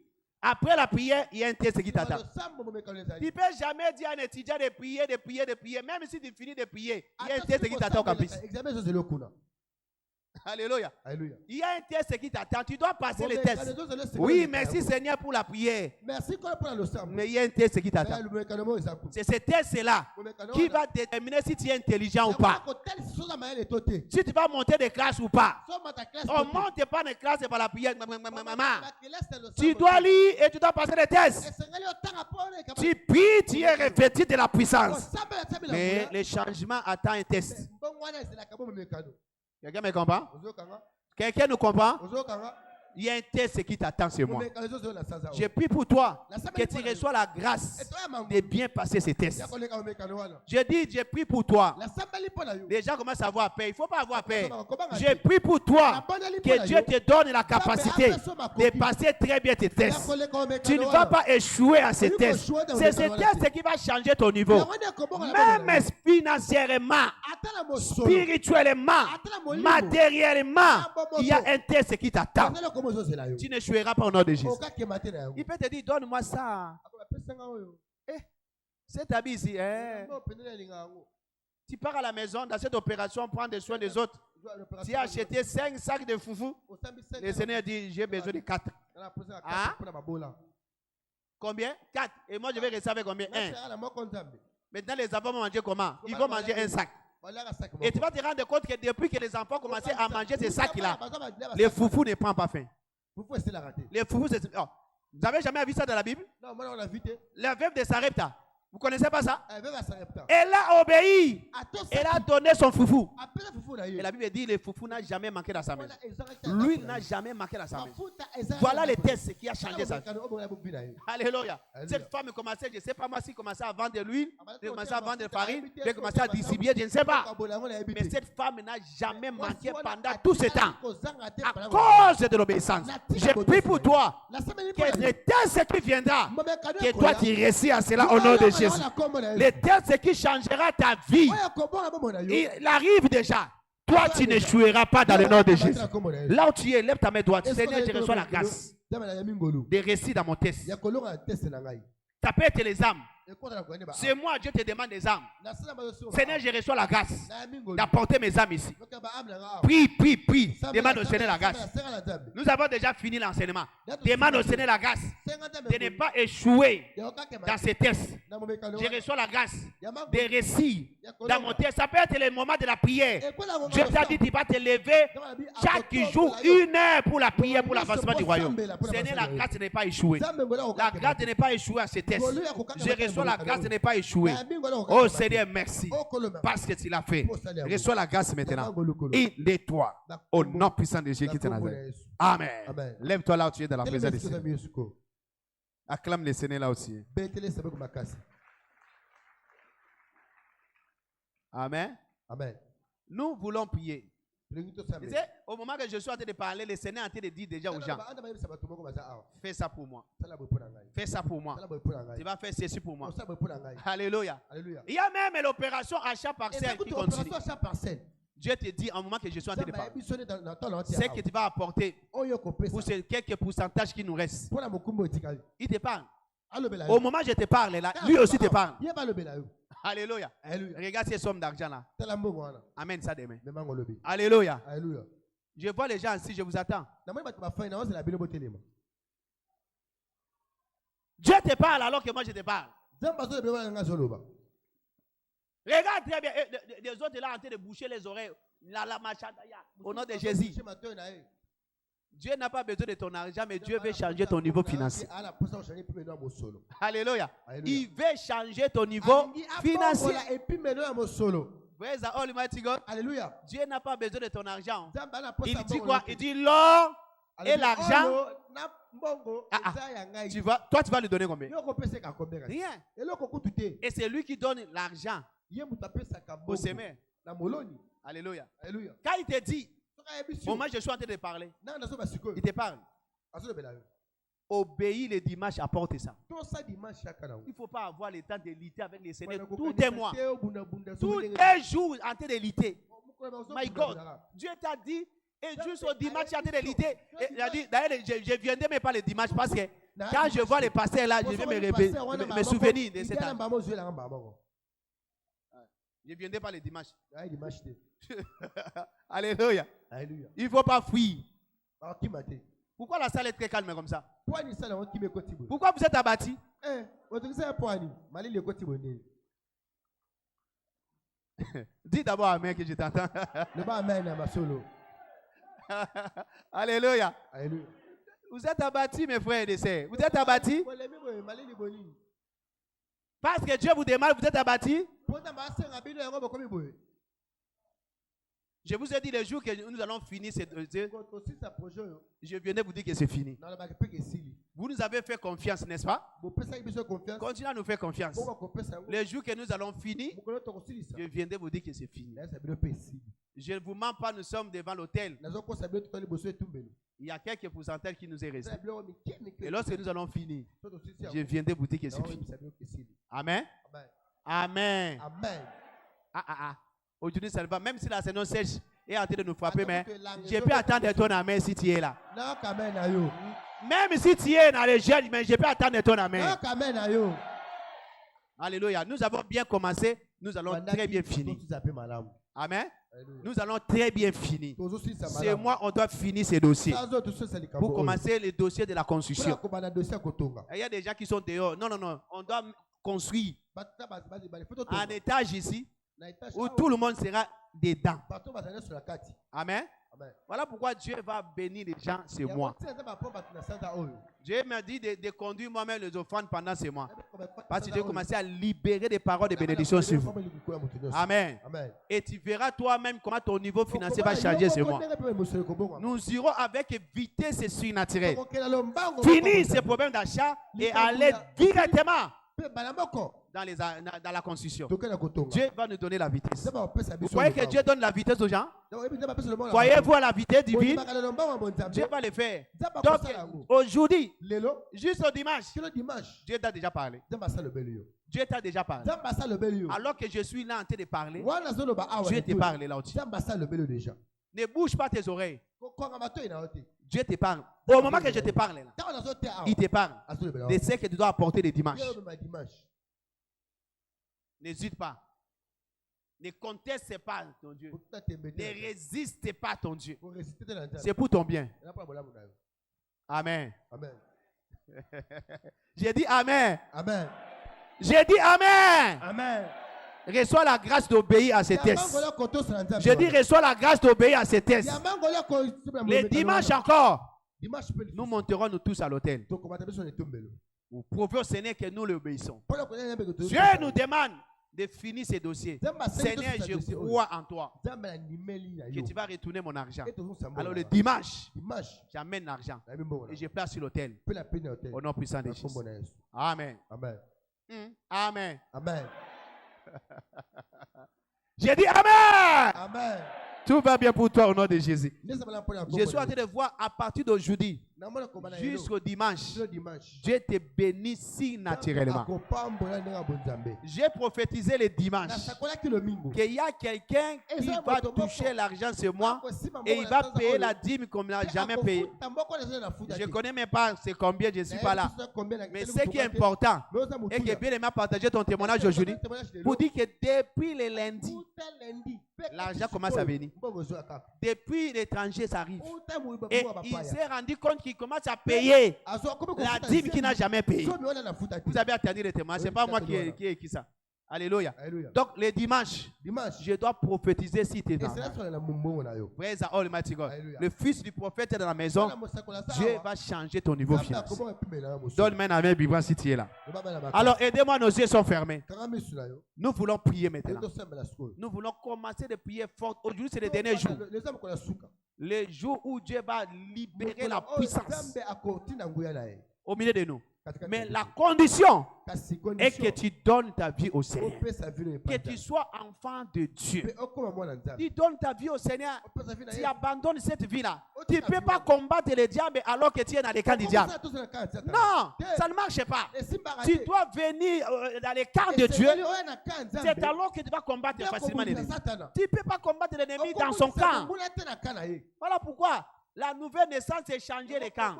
Speaker 2: après la prière, il y a un test qui t'attend. Tu ne peux jamais dire à un étudiant de prier. Même si tu finis de prier, il y a un test qui t'attend au campus. Alléluia.
Speaker 3: Alléluia.
Speaker 2: Il y a un test qui t'attend. Tu dois passer
Speaker 3: Bon,
Speaker 2: le
Speaker 3: mais
Speaker 2: test.
Speaker 3: quand les autres, le
Speaker 2: Oui,
Speaker 3: Seigneur,
Speaker 2: merci Seigneur pour la prière.
Speaker 3: Merci pour le sang.
Speaker 2: Mais il y a un test qui t'attend. C'est ce test-là qui va déterminer si tu es intelligent ou pas. Si tu vas monter de classe ou pas. On ne monte pas de classe par la prière. Tu dois lire et tu dois passer le test. Tu pries, tu es revêtu de la puissance. Mais le changement attend un test. Quelqu'un me comprend? Quelqu'un nous comprend? Il y a un test qui t'attend chez moi. Je prie pour toi que tu reçois la grâce de bien passer ces tests. Je dis, je prie pour toi. Les gens commencent à avoir peur. Il ne faut pas avoir peur. Je prie pour toi que Dieu te donne la capacité de passer très bien tes tests. Tu ne vas pas échouer à ces tests. C'est ce test qui va changer ton niveau. Même financièrement, spirituellement, matériellement, il y a un test qui t'attend. Tu ne n'échoueras pas au nom de Jésus. Il peut te dire, donne-moi ça. Cet habit ici, tu pars à la maison dans cette opération, prendre des soins des autres. Tu as acheté 5 sacs de foufou. Le Seigneur dit, j'ai besoin de 4. Hein? Combien? 4. Et moi, je vais rester avec combien? 1. Maintenant, les enfants vont manger comment? Ils vont manger un sac. Et tu vas te rendre compte que depuis que les enfants commencent à manger ces sacs-là, les foufous ne prennent pas faim. Les foufous, c'est... Oh. Vous n'avez jamais vu ça dans la Bible? Non, moi, on l'a vu. La veuve de Sarepta. Vous ne connaissez pas ça? Elle a obéi. Elle a donné son foufou. Et la Bible dit, le foufou n'a jamais manqué dans sa maison. Lui n'a jamais manqué dans sa maison. Voilà le test qui a changé sa vie. Alléluia. Cette femme commençait, je ne sais pas moi, si commençait à vendre de l'huile, elle commençait à vendre de farine, elle commençait à distribuer, je ne sais pas. Mais cette femme n'a jamais manqué pendant tout ce temps. À cause de l'obéissance. Je prie pour toi que le test qui viendra, que toi tu réussis à cela au nom de Jésus. Le test qui changera ta vie, il arrive déjà. Toi, tu n'échoueras pas dans le nom de Jésus. Là où tu es, lève ta main droite. Seigneur, je reçois la grâce de réussir dans mon test. Ça peut être les âmes. C'est moi, Dieu te demande des âmes. Seigneur, je reçois la grâce d'apporter mes âmes ici. Prie, prie, prie. Demande au Seigneur la grâce. Nous avons déjà fini l'enseignement. Demande au Seigneur la grâce de ne pas échouer dans ces tests. Je reçois la grâce de réussir dans mon test. Ça peut être le moment de la prière. Dieu t'a dit, tu vas te lever chaque jour 1 heure pour la prière, pour l'avancement du royaume. Seigneur, la grâce de ne pas échouer. La grâce de ne pas échouer à ces tests. Je reçois la grâce de ne pas échouer. Oh Seigneur, merci. Parce que tu l'as fait. Reçois la grâce maintenant. Il est toi. Au nom puissant de Jésus qui te Nazareth. Amen. Lève-toi là où tu es dans la présence du Seigneur. Acclame le Seigneur là aussi. Amen. Nous voulons prier. Au moment que je suis en train de parler, le Seigneur est en train de dire déjà aux gens, fais ça pour moi. Fais ça pour moi. Tu vas faire ceci pour moi. Alléluia. Il y a même l'opération achat parcelle qui continue. Dieu te dit, au moment que je suis en train de parler, c'est que tu vas apporter pour ces quelques pourcentages qui nous restent. Il te parle. Au moment où je te parle là, lui aussi te parle. Alléluia. Regarde ces sommes d'argent là. Amène ça demain. Alléluia. Je vois les gens ici, je vous attends. Dieu te parle alors que moi je te parle. Regarde très bien. Les autres là en train de boucher les oreilles. Au nom de Jésus. Dieu n'a pas besoin de ton argent, mais Dieu veut changer ton niveau financier. Alléluia. Il veut changer ton niveau financier. Praise the Almighty God. Alléluia. Dieu n'a pas besoin de ton argent. Il dit quoi? Il dit l'or et l'argent. Tu vois, toi tu vas lui donner combien? Rien. Et c'est lui qui donne l'argent au semeur. Alléluia. Quand il te dit, au moment où je suis en train de parler, il te parle. Obéis le dimanche, apporte ça. Il ne faut pas avoir le temps de lutter avec les Seigneurs tout un mois. Tout un jour en train de lutter. My God, Dieu t'a dit, et juste au dimanche, tu es en train de lutter. Il a dit, d'ailleurs, je viendrai même pas le dimanche parce que quand je vois les pasteurs là, je vais me souvenir de cette année. Je ne viendrai pas le dimanche. Alléluia.
Speaker 3: Alléluia.
Speaker 2: Il ne faut pas fuir.
Speaker 3: Alors, qui m'a dit?
Speaker 2: Pourquoi la salle est très calme comme ça?
Speaker 3: Pourquoi
Speaker 2: vous êtes abattu? Dis d'abord Amen que je t'entends. Alléluia.
Speaker 3: Alléluia.
Speaker 2: Vous êtes abattus, mes frères et sœurs. Vous êtes abattus? Parce que Dieu vous demande, vous êtes abattus? Je vous ai dit le jour que nous allons finir cette... Je viens de vous dire que c'est fini. Vous nous avez fait confiance, n'est-ce pas? Continuez à nous faire confiance. Le jour que nous allons finir, je viens de vous dire que c'est fini. Je ne vous mens pas, nous sommes devant l'autel. Il y a quelques pourcentages qui nous est resté. Et lorsque nous allons finir, je viens de vous dire que c'est fini. Amen. Amen.
Speaker 3: Amen.
Speaker 2: Aujourd'hui, ça ne va. Même si la saison sèche est en train de nous frapper, mais je peux attendre ton amen si tu es là. Même si tu es dans les jeunes, mais je peux attendre ton amen. Alléluia. Nous avons bien commencé, nous allons très bien finir. Amen. Nous allons très bien finir. C'est moi, on doit finir ces dossiers. Pour commencer les dossiers de la construction. Il y a des gens qui sont dehors. Non, on doit construire un étage ici où tout le monde sera dedans. Amen. Voilà pourquoi Dieu va bénir les gens, c'est moi. Dieu m'a dit de conduire moi-même les offrandes pendant ces mois. Parce que Dieu a commencé à libérer des paroles de bénédiction sur vous. Amen. Et tu verras toi-même comment ton niveau financier va changer ce mois. Nous irons avec vitesse et surnaturel. Finir ces problèmes d'achat et aller directement dans la construction. Dieu va nous donner la vitesse. Vous croyez que Dieu donne la vitesse aux gens? Croyez-vous à la vitesse divine? Dieu va le faire. Donc aujourd'hui, juste au dimanche, Dieu t'a déjà parlé. Dieu t'a déjà parlé. Alors que je suis là en train de parler, Dieu te parle là aussi. Ne bouge pas tes oreilles. Dieu te parle. Au moment que je te parle, là, il te parle de ce que tu dois apporter le dimanche. N'hésite pas. Ne conteste pas ton Dieu. Ne résiste pas ton Dieu. C'est pour ton bien. Amen. J'ai dit Amen. J'ai dit Amen. Reçois la grâce d'obéir à ces tests. Je dis reçois la grâce d'obéir à ces tests. Les dimanches encore, nous monterons nous tous à l'autel. Vous prouvez au Seigneur que nous l'obéissons. Dieu nous demande de finir ces dossiers. Seigneur, je crois en toi que tu vas retourner mon argent. Alors le dimanche, j'amène l'argent et je place sur l'autel. Au nom puissant de Jésus. Amen. Amen. J'ai dit Amen. Tout va bien pour toi au nom de Jésus. Je suis en train de voir à partir d'aujourd'hui jusqu'au dimanche, Dieu te bénit si naturellement. J'ai prophétisé le dimanche qu'il y a quelqu'un qui va toucher l'argent ce mois et il va payer la dîme comme il n'a jamais payé. Je ne connais même pas c'est combien, je ne suis pas là. Mais ce qui est important et que bien aimé partager ton témoignage aujourd'hui pour dire que depuis le lundi, l'argent commence à venir. Depuis l'étranger, ça arrive. Et il s'est rendu compte qu'il commence à payer la dîme qu'il n'a jamais payée. Vous avez attendu le témoignage. Ce n'est pas moi qui ai écrit ça. Alléluia. Donc, le dimanche, je dois prophétiser si tu es dans Praise the Almighty God. Le fils du prophète est dans la maison. Dieu va changer ton niveau financier. Donne-moi un amen vivant si tu es là. Alors, aidez-moi, nos yeux sont fermés. Nous voulons prier maintenant. Nous voulons commencer de prier fort. Aujourd'hui, c'est le dernier jour. Le jour où Dieu va libérer la puissance au milieu de nous. Mais la condition est que tu donnes ta vie au Seigneur. Que tu sois enfant de Dieu. Tu donnes ta vie au Seigneur. Tu abandonnes cette vie-là. Tu ne peux pas combattre le diable alors que tu es dans les camps du diable. Non, ça ne marche pas. Tu dois venir dans les camps de Dieu. C'est alors que tu vas combattre facilement l'ennemi. Tu ne peux pas combattre l'ennemi dans son camp. Voilà pourquoi La nouvelle naissance, c'est changer les camps.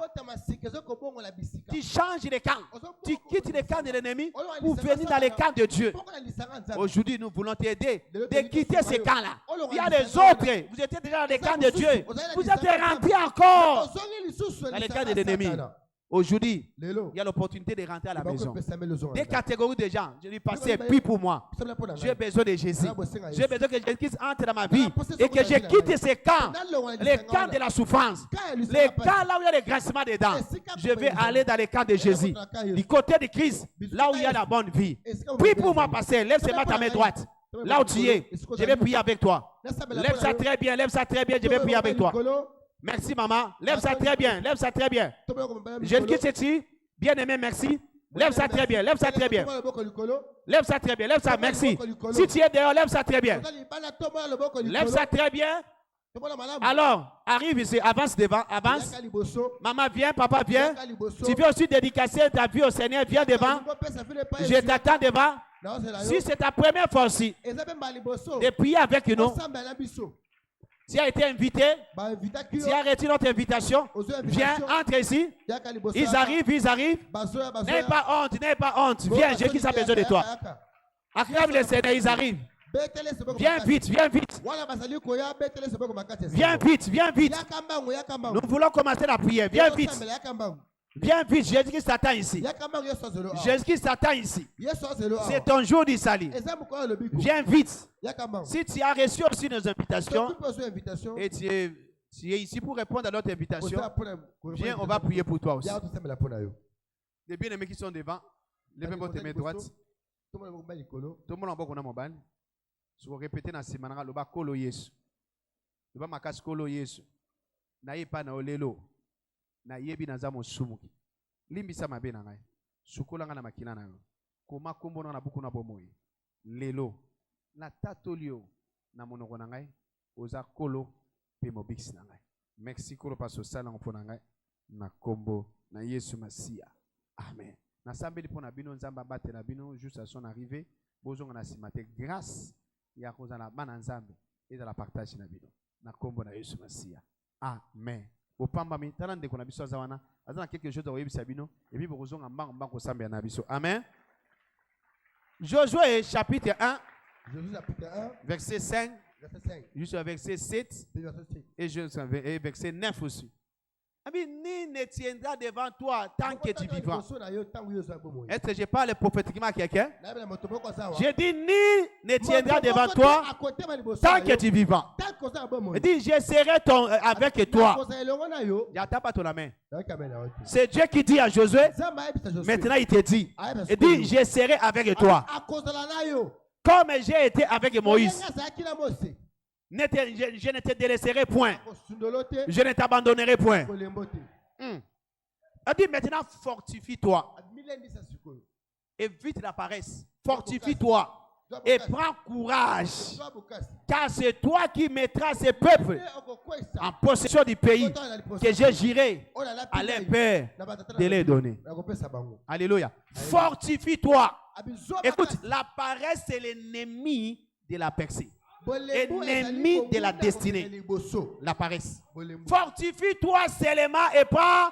Speaker 2: Tu changes les camps. Tu quittes les camps de l'ennemi pour venir dans les camps de Dieu. Aujourd'hui, nous voulons t'aider de quitter ces camps-là. Il y a les autres. Vous étiez déjà dans les camps de Dieu. Vous êtes rentrés encore dans les camps de l'ennemi. Aujourd'hui, il y a l'opportunité de rentrer à la maison. Des catégories de gens. Je dis, passez, puis pour moi. J'ai besoin de Jésus. J'ai besoin que Jésus entre dans ma vie et que je quitte ces camps, les camps de la souffrance, les camps là où il y a les grincements dedans. Je vais aller dans les camps de Jésus, du côté de Christ, là où il y a la bonne vie. Prie pour moi, passer. Lève seulement ta main droite. Là où tu es, je vais prier avec toi. Lève ça très bien, lève ça très bien, je vais prier avec toi. Merci maman, lève ça très bien, lève ça très bien. Jeune qui c'est-tu? Bien aimé, merci. Lève ça très bien, lève ça très bien. Lève ça très bien, lève ça, merci. Si tu es dehors, lève ça très bien. Lève ça très bien. Alors, arrive ici, avance devant, avance. Maman, viens, papa, viens. Tu veux aussi dédicacer ta vie au Seigneur, viens devant. Je t'attends devant. Si c'est ta première fois aussi de prier avec nous, tu as été invité, tu as reçu notre invitation, viens, entre ici. Ils arrivent. N'aie pas honte, n'aie pas honte. Viens, Jésus a besoin de toi. Acclame le Seigneur, ils arrivent. Viens vite, viens vite. Viens vite, viens vite. Nous voulons commencer la prière. Viens vite. Viens vite, Jésus-Christ t'attend ici. Jésus-Christ t'attend ici. C'est ton jour du salut. Viens vite. Si tu as reçu aussi nos invitations et tu es ici pour répondre à notre invitation, viens, on va prier pour toi aussi. Les bien-aimés qui sont devant, levez votre main droite. Tout le monde en bas qu'on a mon ban. Si vous répétez dans ce manara, le bas kolo yesu. Le bas makas kolo yesu. Naïe pas na olelo. Na yebi na zamo sumuki limbisa mabe na ngai sukola nga na makina na yo koma kombo na buku na bomoi lelo na tatolio na monoko na ngai oza kolo pe mobiksi na ngai merci kolo paso sala mpona ngai na kombo na Yesu Masia amen na sambeli pona bino nzamba bate na bino juste à son arrivée bozonga na simate grâce ya kozala bana nzambe et dans la partage na bino na kombo na Yesu Masia amen. Quelque chose et puis amen. Josué chapitre 1 verset 5 jusqu'au verset 7 et verset 9 aussi. Ni ne tiendra devant toi tant que tu vivras. Est-ce que je parle prophétiquement à quelqu'un? Je dis ni ne tiendra devant toi tant que tu vivras. Il dit je serai avec toi. N'attends pas ton main. C'est Dieu qui dit à Josué. Maintenant il te dit. Il dit je serai avec toi. Comme j'ai été avec Moïse. Je ne te délaisserai point. Je ne t'abandonnerai point. Il dit maintenant fortifie-toi. Évite la paresse. Fortifie-toi. Et prends courage. Car c'est toi qui mettras ces peuples en possession du pays que je j'irai à leur père de les donner. Alléluia. Fortifie-toi. Écoute, la paresse c'est l'ennemi de la percée. Ennemi de la destinée, la paresse. Fortifie-toi seulement et prends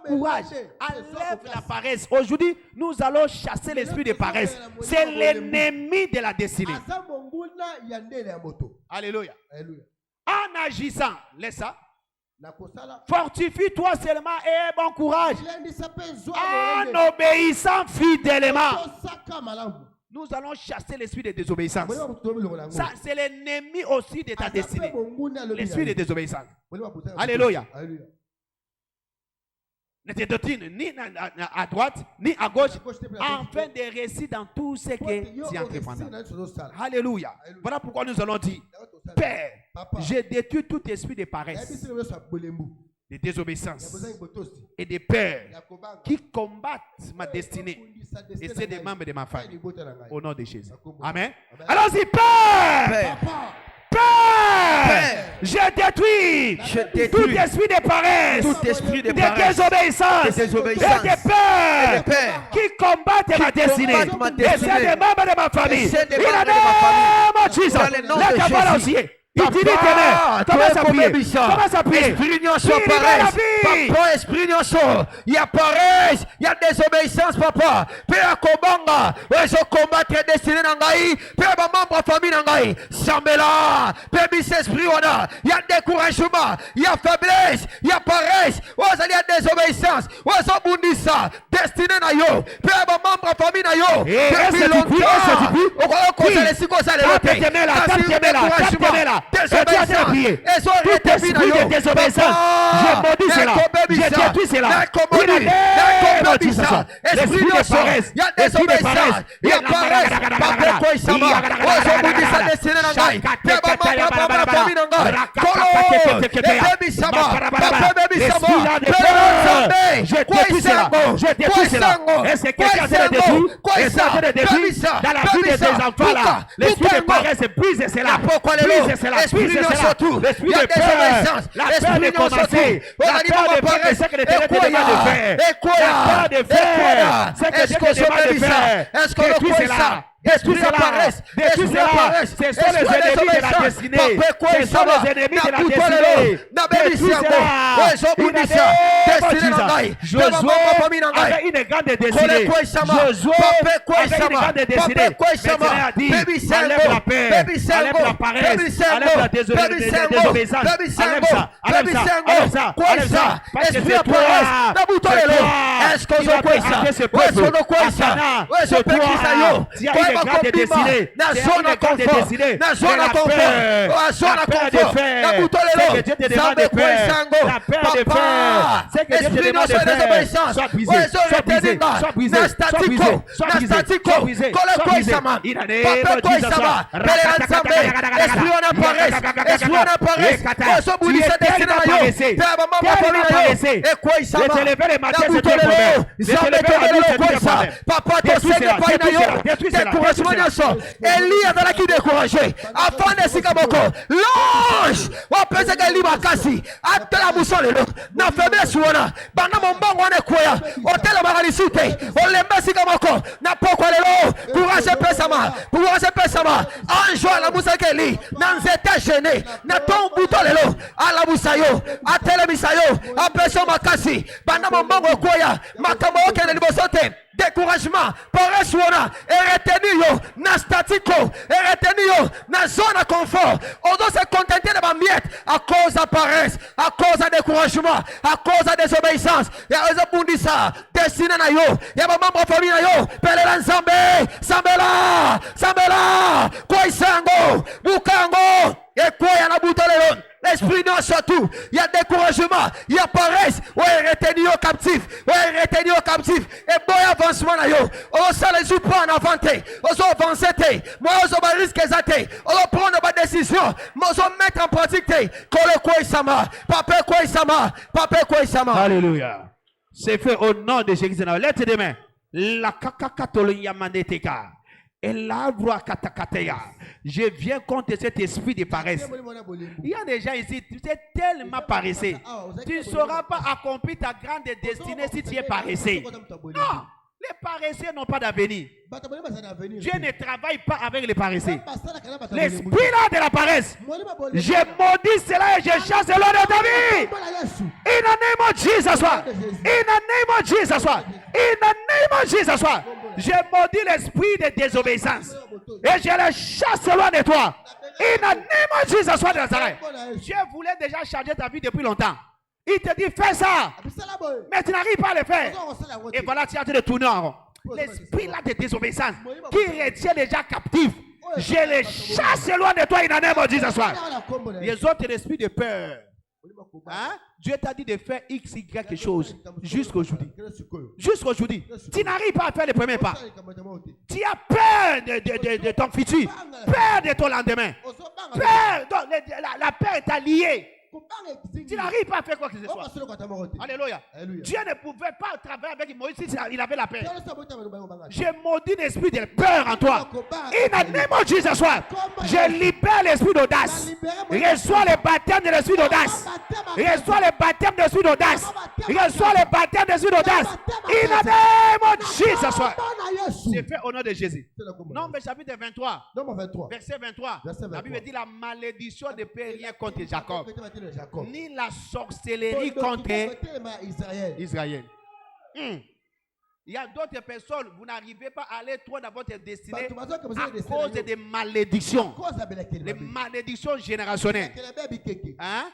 Speaker 2: courage. Enlève la paresse. Aujourd'hui, nous allons chasser l'esprit de paresse. C'est l'ennemi de la destinée. Alléluia. En agissant, laisse ça. Fortifie-toi seulement et bon courage. En obéissant fidèlement. Nous allons chasser l'esprit de désobéissance. Ça, c'est l'ennemi aussi de ta destinée. L'esprit de désobéissance. Alléluia. Ne te doctrine ni à droite, ni à gauche, afin de réussir dans tout ce que tu entreprends. Alléluia. Voilà pourquoi nous allons dire, Père, je détruis tout esprit de paresse, de désobéissance et de peur qui combattent ma destinée et celle des membres de ma famille. Au nom de Jésus. Amen. Allons-y, Père! Père! Je détruis tout esprit de paresse, de désobéissance et de peur qui combattent ma destinée et celle des membres de ma famille. Il a nom de Jésus. La parole aussi.
Speaker 4: Il dit ténè. Commence à prier. Commence à prier.
Speaker 5: Esprit nyonso paresse. Papa, esprit nyonso. Il y a paresse. Il y a désobéissance, papa. Pe akobanga. Wezo combattre destiné nangai. Pe ba membre famille nangai. Sambela. Pe bis esprit wana. Il y a découragement. Il y a faiblesse. Il y a paresse. Wezo il y a désobéissance. Wezo bundisa. Destiné na yo. Pe ba membre famille na yo. Depuis longtemps. Okolo kosa les sikosa les lote.
Speaker 4: Je maudis cela. Je détruis cela. L'esprit de paresse. L'esprit de paresse.
Speaker 5: Il y a paresse.
Speaker 4: Je détruis cela. Je détruis cela. Est-ce que quelqu'un a détruit? Est-ce que quelqu'un a détruit dans la vie de tes enfants là? L'esprit de paresse, brise cela. Brise cela. Brise cela. L'esprit de peur. La peur de commencer. La peur de faire ce que l'Éternel te demande de faire. La peur de faire ce que Dieu te demande de faire. Détruis cela. Détruis cela. Détruis cela. Ce sont les ennemis de la destinée. Ce sont les ennemis de la destinée. Détruis cela. Josué avait une grande destinée. Josué avait une grande destinée. Maintenant a dit, enlève la paix, enlève la paresse, enlève la désobéissance. Enlève ça, enlève ça, enlève ça, enlève ça. Parce que c'est toi qui vas arrêter ce peuple. C'est toi qui as une grande destinée. C'est une grande destinée. La peur de faire ce que Dieu te demande de faire. La peur de faire ce que Dieu te demande de faire. Sois brisé, sois brisé, sois brisé, sois brisé, sois brisé, sois brisé, sois brisé. Il a des
Speaker 5: Elia azalaki découragé afin de sika moko longe wapesa gali makasi atala musolelo na faiblesse wana banda mombongo wana ekoya otela magalisi te olemba sika moko na poko lelo courage pesama anjo ala musakeli na nzete gêné na ton buto lelo ala musayo atela misayo apesa makasi banda mombongo ekoya makambo okende liboso te. Découragement, paresse wana, et retenir yo, na statico, et retenir yo, na zone de confort. On doit se contenter de ma miette à cause de paresse, à cause de découragement, à cause de désobéissance. Et à cause de bundisa, destiné na yo, et à ma membre famille na yo, Pelelan Zambé, Sambela, Koisango, Bukango, et quoi y a la bouteille. L'esprit non surtout, il y a découragement, il y a paresse, ouais, retenir au captif, et bon avancement là yo, on ça les joue pas en avanté, on va avancer, moi on va risquer zaté, on va prendre ma décision, moi on va mettre en pratique, papa quoi sama.
Speaker 4: Alléluia. C'est fait au nom de Jésus. Lève tes mains. La kakakatoloya maneteka. Et là, je viens contre cet esprit de paresse. Il y a des gens ici, tu es tellement paresseux. Tu ne sauras pas accomplir ta grande destinée si tu es paresseux. Non, les paresseux n'ont pas d'avenir. Dieu ne travaille pas avec les paresseux. L'esprit là de la paresse, je maudis cela et je chasse l'eau de ta vie. In the name of Jesus. In the name of Jesus. In the name of Jesus. Je maudis l'esprit de désobéissance et je le chasse loin de toi. In the name of Jesus de Nazareth. Dieu voulait déjà changer ta vie depuis longtemps. Il te dit fais ça, mais tu n'arrives pas à le faire. Et voilà, tu as de tourner en rond. L'esprit là de désobéissance qui retient les gens captifs, je les chasse loin de toi. In the name of Jesus. Les autres esprits de peur. Hein? Dieu t'a dit de faire X, Y quelque chose jusqu'aujourd'hui. Jusqu'aujourd'hui. Tu n'arrives pas à faire le premier pas. Tu as peur de ton futur. Peur de ton lendemain. Peur, la peur t'a lié. Tu n'arrives pas à faire quoi que ce soit. Alléluia.
Speaker 3: Alléluia.
Speaker 4: Dieu ne pouvait pas travailler avec Moïse si il avait la peur. J'ai maudit l'esprit de peur en toi. In the name of Jesus Christ, je libère l'esprit d'audace. Reçois le baptême de l'esprit d'audace. Reçois le baptême de l'esprit d'audace. Reçois le baptême de l'esprit d'audace. In the name of Jesus Christ. C'est fait au nom de Jésus. Nombre chapitre 23. Verset 23. La Bible dit la malédiction ne peut rien contre Jacob, ni la sorcellerie contre Israël. Il y a d'autres personnes, vous n'arrivez pas à aller trop dans votre destinée à cause des malédictions. Les malédictions générationnelles. Hein?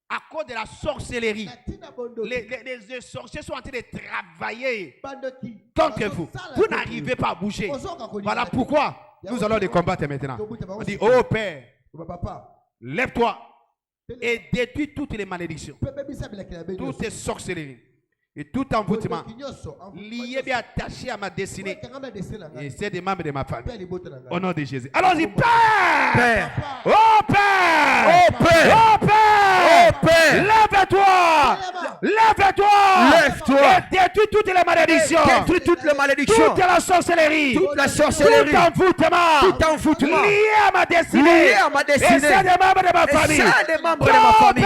Speaker 4: À cause de la sorcellerie. Les sorciers sont en train de travailler contre vous. Vous n'arrivez pas à bouger. Voilà pourquoi nous allons les combattre maintenant. On dit, oh Père, lève-toi et détruis toutes les malédictions, toutes les sorcelleries et tout envoûtement lié et attaché à ma destinée et c'est des membres de ma famille. Au nom de Jésus. Allons-y, Père! Oh Père!
Speaker 5: Oh Père!
Speaker 4: Oh Père!
Speaker 5: Oh Père!
Speaker 4: Lève-toi! Lève-toi!
Speaker 5: Lève-toi!
Speaker 4: Et détruis toutes les malédictions!
Speaker 5: Détruis toutes les malédictions!
Speaker 4: Toute la sorcellerie!
Speaker 5: Toute la sorcellerie!
Speaker 4: Tout envoûtement!
Speaker 5: Tout envoûtement!
Speaker 4: Lié à ma destinée!
Speaker 5: Lié à ma destinée!
Speaker 4: Et c'est des membres de ma famille!
Speaker 5: Et c'est des membres de ma famille!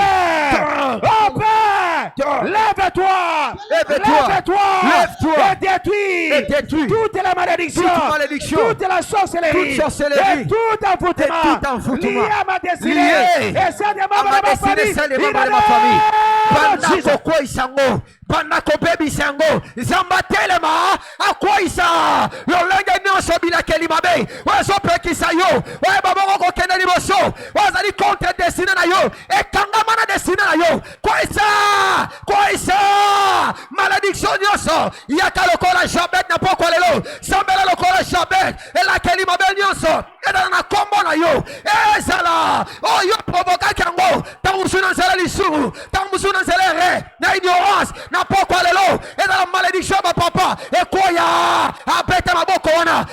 Speaker 4: Oh Père! Lève-toi!
Speaker 5: Lève-toi! Lève-toi!
Speaker 4: Et détruis toute la malédiction! Toute la sorcellerie! Et tout envoûtement! Lié à ma destinée! Et c'est des membres de ma famille!
Speaker 5: Banda ko isango banda ko bebi sango zamba telema akoisa lolenge nyonso bila kelimabe wazo pekisa yo wa baba ko kende liboso wazali contre destiné na yo e kangama na destiné na yo koisa malédiction nyonso yaka lokola jabet na poko lelo sambela lokola jabet e la kelimabe nyonso e na kombo na yo ezala o yo provoka kango tamusuna zala lisuru tamusuna zela na ignorance na poko lelo et dans la malédiction ma papa et quoi ya apete maboko wana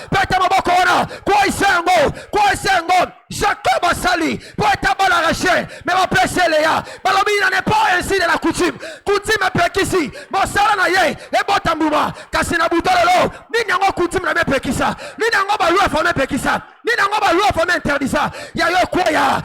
Speaker 5: quoi isengo Jacob a sali pour être bon arraché mais ma place Léa balobina n'est pas ainsi de la coutume pekisi mon sala na ye et botambuma kasina butolelo ni nyango coutume na pekisa ni nyango ba loi fa pekisa ni nyango ba loi fa interdisa ya yo kwaya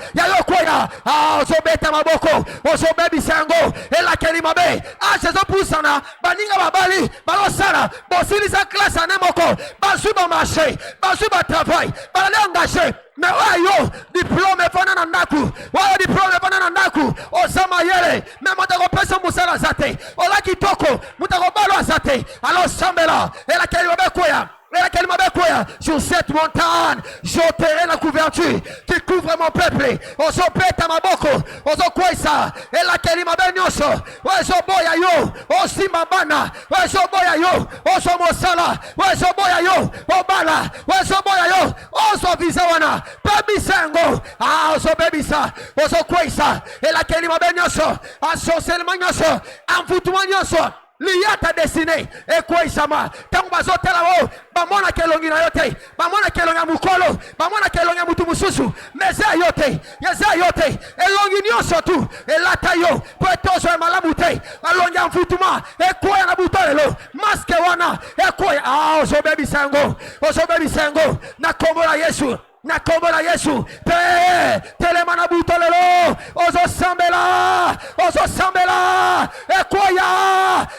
Speaker 5: ah zobeta maboko ozobebi sango et la kelimabe ah sezo pusana baninga babali balosala bosili sa classe anemoko basu ba marché basu ba travail balale engagé mais wayo diplôme fana na ndaku wayo diplôme fana na ndaku osama yele mais motako pesa musala zate ola kitoko mutako balo zate alors sambela et la kelimabe koya sur cette montagne, j'ôterai la couverture qui couvre mon peuple. Ozo peta maboko, ozo kwaisa, et la kelima benyoso, ozo boya yo, ozo mabana, ozo boya yo, ozo mosala, ozo boya yo, obala, ozo boya yo, ozo visawana, babisango, ah ozo bebisa, ozo kwaisa, et la kelima benyoso, asosel manyoso, amfutu manyoso. Liata destiné et quoi isama tangu bazotela wo bamona kelongi na yote bamona kelonga mukolo bamona kelonga mutu mususu meza yote elongi nyoso tu elata yo poetoso malamu te alongi mfutuma et quoi na butolelo maske wana et quoi ah ozo bebi sango na kombola Yesu nakombola Yesu telema na butolelo ozo sambela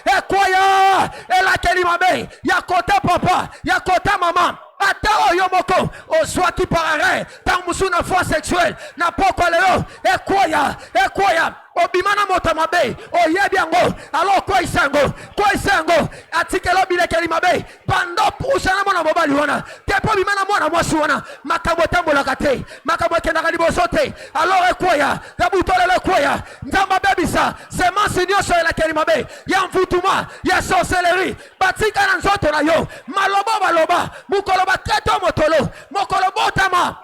Speaker 5: ekoya elakelima ya kota papa ya kota mama ata oyo moko oswaki parare tamusuna foi sexuelle na poko lelo ekoya obimana moto mabe oyebi yango alors kwa isango atikelo bilekeli mabe bando pusa na mona mobali wana tepo bimana mwana mwasi wana makambo tambola kate makambo kendaka liboso te alors ekoya kabutolele ekoya nzamba bebisa semence nyonso elekeli mabe ya mvutuma ya sorcellerie batika na nzoto na yo maloba mukolo baketo motolo mokolo botama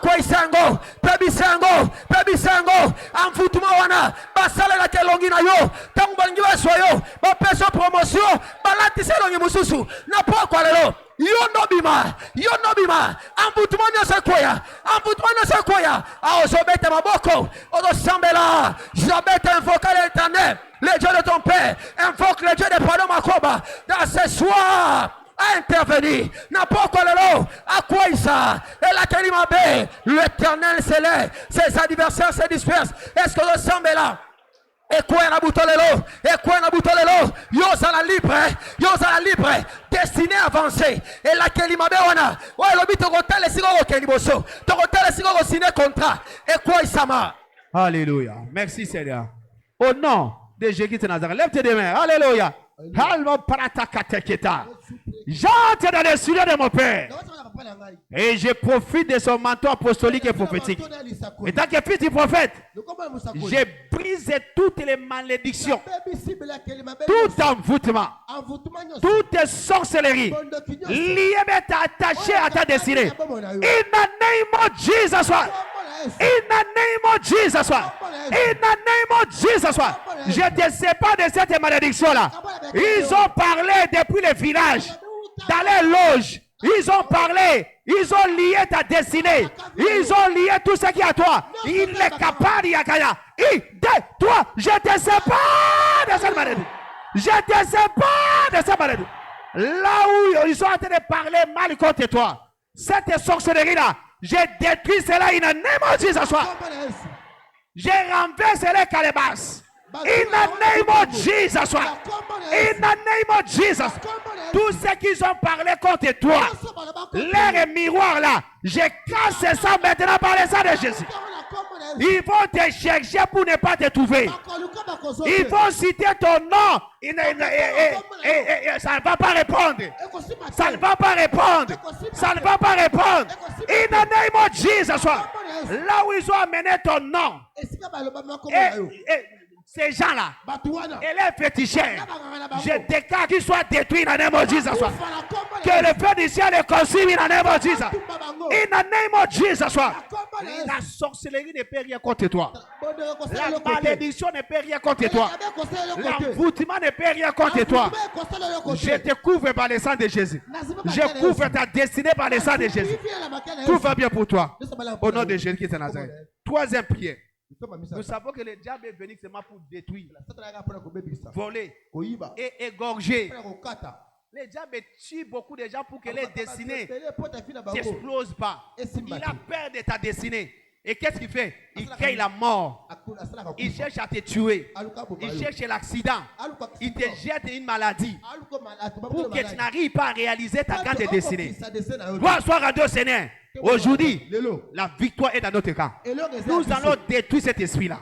Speaker 5: kwa isango pebisango amfutuma wana basala la kelongi na yo tangu balingi baso yo bapeso promotion balatisa longi mususu na poko lelo yo nobima ambutumanya sequoia Zobete maboko Sambela Zobete invoque l'Éternel le Dieu de ton père invoque le Dieu de Pardon Makoba dans ce soir à intervenir n'importe quoi à quoi il ça et la Kalimabe l'Éternel s'élève ses adversaires se dispersent est-ce que le Sambela et quoi na butolelo yoza la libre destiné à avancer et la Kalimabe wana ouais le bito kotale siko keliboso to kotale siko signer contrat et quoi isama.
Speaker 4: Alléluia. Merci Seigneur. Au nom de Jésus de Nazareth, lève tes deux mains. Alléluia. J'entre dans le sujet de mon Père et je profite de son manteau apostolique et prophétique. Et tant que fils du prophète, j'ai brisé toutes les malédictions, tout envoûtement, toute sorcellerie liée attachée à ta destinée. In the name of Jesus. In the name of Jesus. In the name of Jesus. Je ne sais pas de cette malédiction-là. Ils ont parlé depuis le village, dans les loges. Ils ont parlé, ils ont lié ta destinée, ils ont lié tout ce qui est à toi. Il est capable de toi. Je ne sais pas de cette maladie. Je ne sais pas de cette maladie. Là où ils sont en train de parler mal contre toi, cette sorcellerie-là, j'ai détruit cela in the name of Jesus. J'ai renversé les calebasses. In the name of Jesus. In the name of Jesus. Tout ce qu'ils ont parlé contre toi, l'air miroir là, je casse ça maintenant par le sang de Jésus. Ils vont te chercher pour ne pas te trouver. Ils vont citer ton nom. Ça ne va pas répondre. Ça ne va pas répondre. Ça ne va pas répondre. In the name of Jesus. Là où ils ont amené ton nom. Ces gens-là, et les féticheurs, je déclare qu'ils soient détruits dans le nom de Jesus. Que le feu du ciel les consume dans le nom de Jesus. In the name of Jesus. La sorcellerie ne peut rien contre toi. La malédiction ne peut rien contre toi. L'envoûtement ne peut rien contre toi. Je te couvre par le sang de Jésus. Je couvre ta destinée par le sang de Jésus. Tout va bien pour toi. Au nom de Jésus qui est en Nazareth. Troisième prière. Nous savons que le diable est venu seulement pour détruire, voler et égorger. Le diable tue beaucoup de gens pour que les destinées n'explosent pas. Il a peur de ta destinée. Et qu'est-ce qu'il fait? Il crée la mort. Il cherche à te tuer. Il cherche l'accident. Il te jette une maladie pour que tu n'arrives pas à réaliser ta grande destinée. Gloire soit à Dieu, Seigneur. Aujourd'hui, la victoire est dans notre camp. Nous allons détruire cet esprit-là.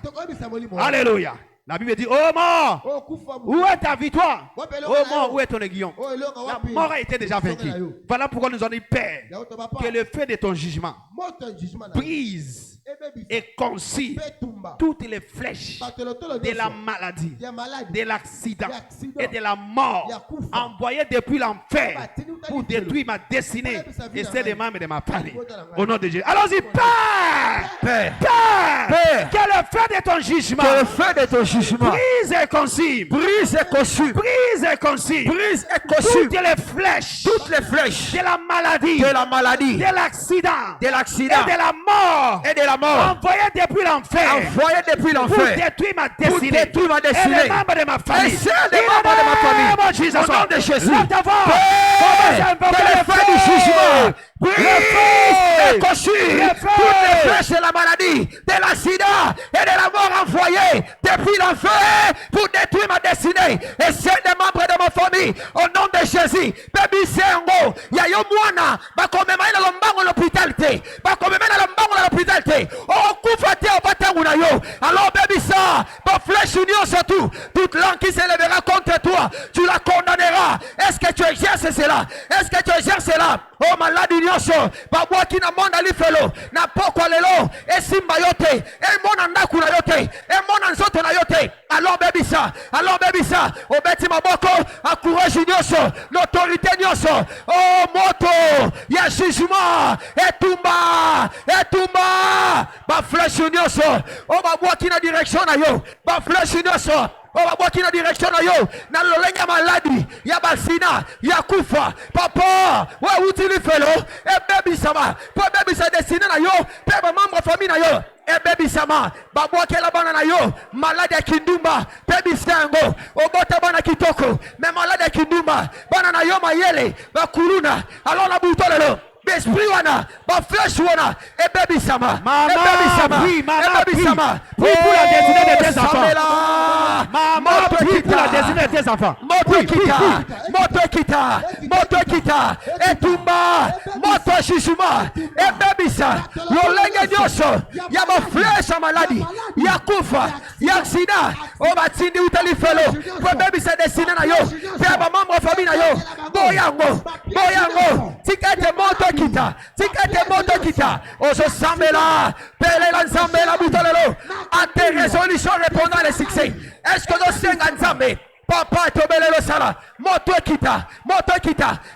Speaker 4: Alléluia. La Bible dit, oh mort, où est ta victoire? Oh mort, où est ton aiguillon? La mort a été déjà vaincue. Voilà pourquoi nous avons eu peur que le feu de ton jugement brise et consume toutes les flèches de la maladie, de l'accident et de la mort envoyées depuis l'enfer pour détruire ma destinée et celle des membres de ma famille. Au nom de Jésus. Allons-y, Père! Père! Que le feu de ton jugement brise et consume. Brise et consume. Brise et consume. Brise et consume. Toutes les flèches. De la maladie. De l'accident. Et de la mort. Envoyé depuis l'enfer. Pour détruire ma destinée. Et les membres de ma famille. Au nom de Jésus. Lève ta voix. Que le feu du jugement brise et consume toutes les flèches de la maladie, de l'accident et de la mort envoyée depuis l'enfer pour détruire ma destinée et celle des membres de ma famille. Au nom de Jésus. Baby Sengo, Yayo Mwana, Bakomema na lombango l'hôpital te. Bakomema na lombango l'hôpital te. Oh, koufate au batangu na yo. Alors baby ça, ba flèche union surtout. Toute langue qui s'élèvera contre toi, tu la condamneras. Est-ce que tu exerces cela? Est-ce que tu exerces cela? Oh malade nyonso, babwa ki na monda li felo, na poko lelo, e simba yote, e mona ndaku na yote, e mona nzoto na yote. Alors baby ça, obeti maboko, encourage nyonso, l'autorité nyonso. Oh moto, ya jugement, et tumba, ba flèche nyonso. Oh babwa ki na direction na yo, ba flèche nyonso.
Speaker 5: obabwaki na direction na yo na lolenge ya maladi ya basina ya kufa papa we utili felo ebebisama po ebebisa desine na yo pe bamambre famille na yo ebebisama babwakela bana na yo maladi ya kindumba pebisa yango obota bana kitoko me maladi ya kindumba bana na yo mayele bakuluna alors na buto lelo Esprit wana, ba flesh wana, ebebisama, ebebisama,
Speaker 4: prie pour la destinée de tes enfants.
Speaker 5: Maman, prie pour la destinée de tes enfants. Moto kita, etumba, moto shishuma, ebebisa, lolenge nyoso, ya ba flesh maladi, ya kufa, ya sida, obatindi utalifelo, ebebisa destinée na yo, pe ba membre famille na yo, boyango, tikete moto tikete moto kita ozo sambela pelela nzambela butolelo à tes résolutions répondant les succès. Est-ce que nous sommes ensemble? Papa tobelelo sala moto kita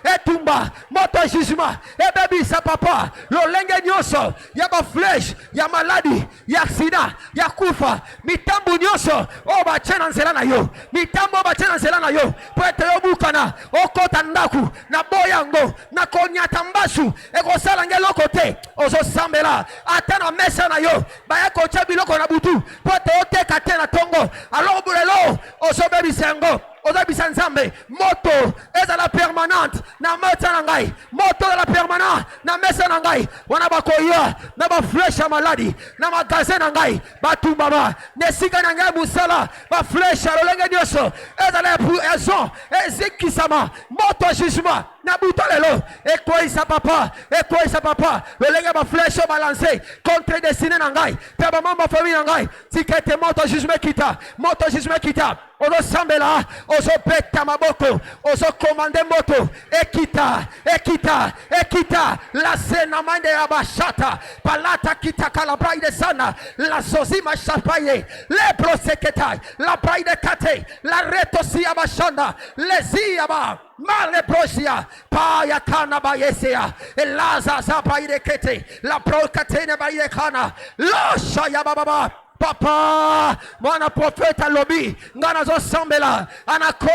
Speaker 5: etumba moto jugement ebebisa papa lolenge nyoso ya ba flesh ya maladi ya sida ya kufa mitambo nyoso oba chena nzela na yo mitambo ba chena nzela na yo pete yobukana okota ndaku na boyango na konyata mbasu ekosala ngelo kote ozo sambela atana mesa na yo ba yako chabiloko na butu pete oteka tena tongo alors bulelo ozo bebisa ngo Odabisa nzambe moto eza la permanente na mesa na ngai moto la permanente na mesa na ngai wana bakoya na ba flesh maladi na magasin na ngai batumba ba nesika na ngai musala ba flesh lolenge nyoso eza la raison ezikisama moto jugement na butolelo ekoisa papa lolenge ba flesh balancer contre destiné na ngai pe ba mama famille na ngai tikete moto jugement kita ozo sambela ozo beta maboko ozo komande moto ekita la sena mande ya bashata palata kita kalabraide sana la sozima chapaye le proseketai la braide kate la retosi ya bashanda lezi ya ba male prosia pa ya kana ba yesea elaza zapa ide kete la prokatene ba ide kana losha ya baba Papa, mon prophète a lobby, nganazo sambela, anako,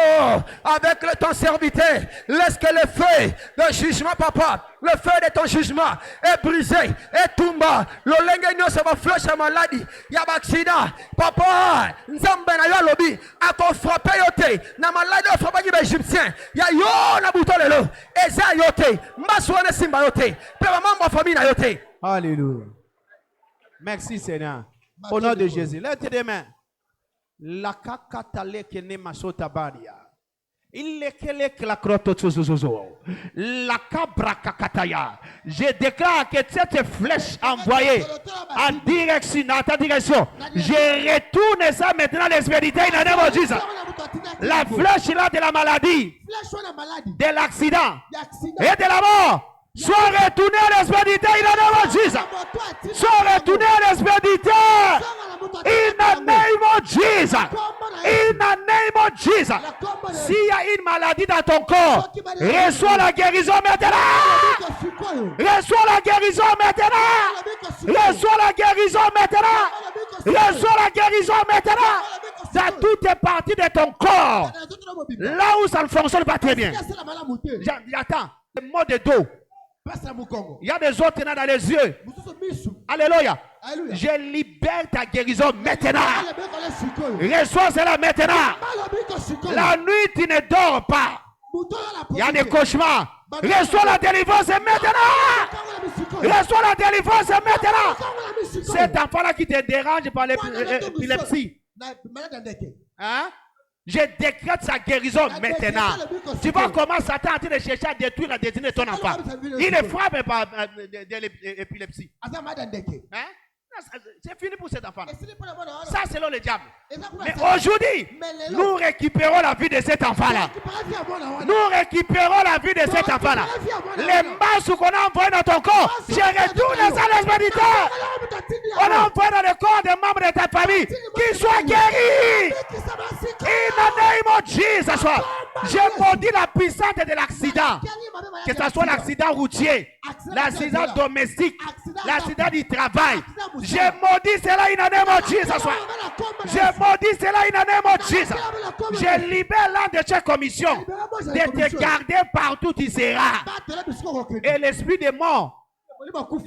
Speaker 5: avec ton serviteur, laisse que le feu de jugement, papa, le feu de ton jugement est brisé, et tumba, le lengenyo se va flusher maladie, y'a accident, papa, nzambe na yo lobby, ako frappé yote, na maladie de frappé égyptien, y'a yo na butolelo, eza yote, maswane simba yote, pe maman famille na yote.
Speaker 2: Alléluia. Merci Seigneur. Au nom de Jésus. Lève tes mains. La kakatale kene masota baria. Il est que la crotte zozozo. La cabra kakataya. Je déclare que cette flèche envoyée en direction, dans ta direction, je retourne ça maintenant l'expédition in the name of Jesus. La flèche là de la maladie, de l'accident et de la mort. Sois retourné à l'expéditeur in the name of Jesus. Sois retourné à l'expéditeur in the name of Jesus. In the name of Jesus. S'il y a une maladie dans ton corps, reçois la guérison maintenant. Reçois la guérison maintenant. Reçois la guérison maintenant. Reçois la guérison maintenant. Dans toutes les parties de ton corps. Là où ça ne fonctionne pas très bien. Attends, le mot de dos. Il y a des autres dans les yeux. Alléluia. Je libère ta guérison maintenant. Reçois cela maintenant. La nuit, tu ne dors pas. Il y a des cauchemars. Reçois la délivrance maintenant. Reçois la délivrance maintenant. Cet enfant-là qui te dérange par l'épilepsie. Hein? Je décrète sa guérison maintenant. Tu vois comment Satan est en train de chercher à détruire la destinée de ton enfant. Il est frappé par l'épilepsie. Hein? C'est fini pour cet enfant. Ça, c'est le diable. Mais aujourd'hui, nous récupérons la vie de cet enfant-là. Nous récupérons la vie de cet enfant-là. Les masses qu'on a envoyées dans ton corps, je retourne ça à l'expéditeur. On a envoyé dans le corps des membres de ta famille qui soient guéris. In the name of Jesus. Je maudis la puissance de l'accident. Que ce soit l'accident routier, l'accident domestique,
Speaker 4: l'accident du travail. Je maudis cela in the name of Jesus. Je maudis cela in the name of Jesus. Je libère l'un de chaque commission de te garder partout où tu seras. Et l'esprit de mort,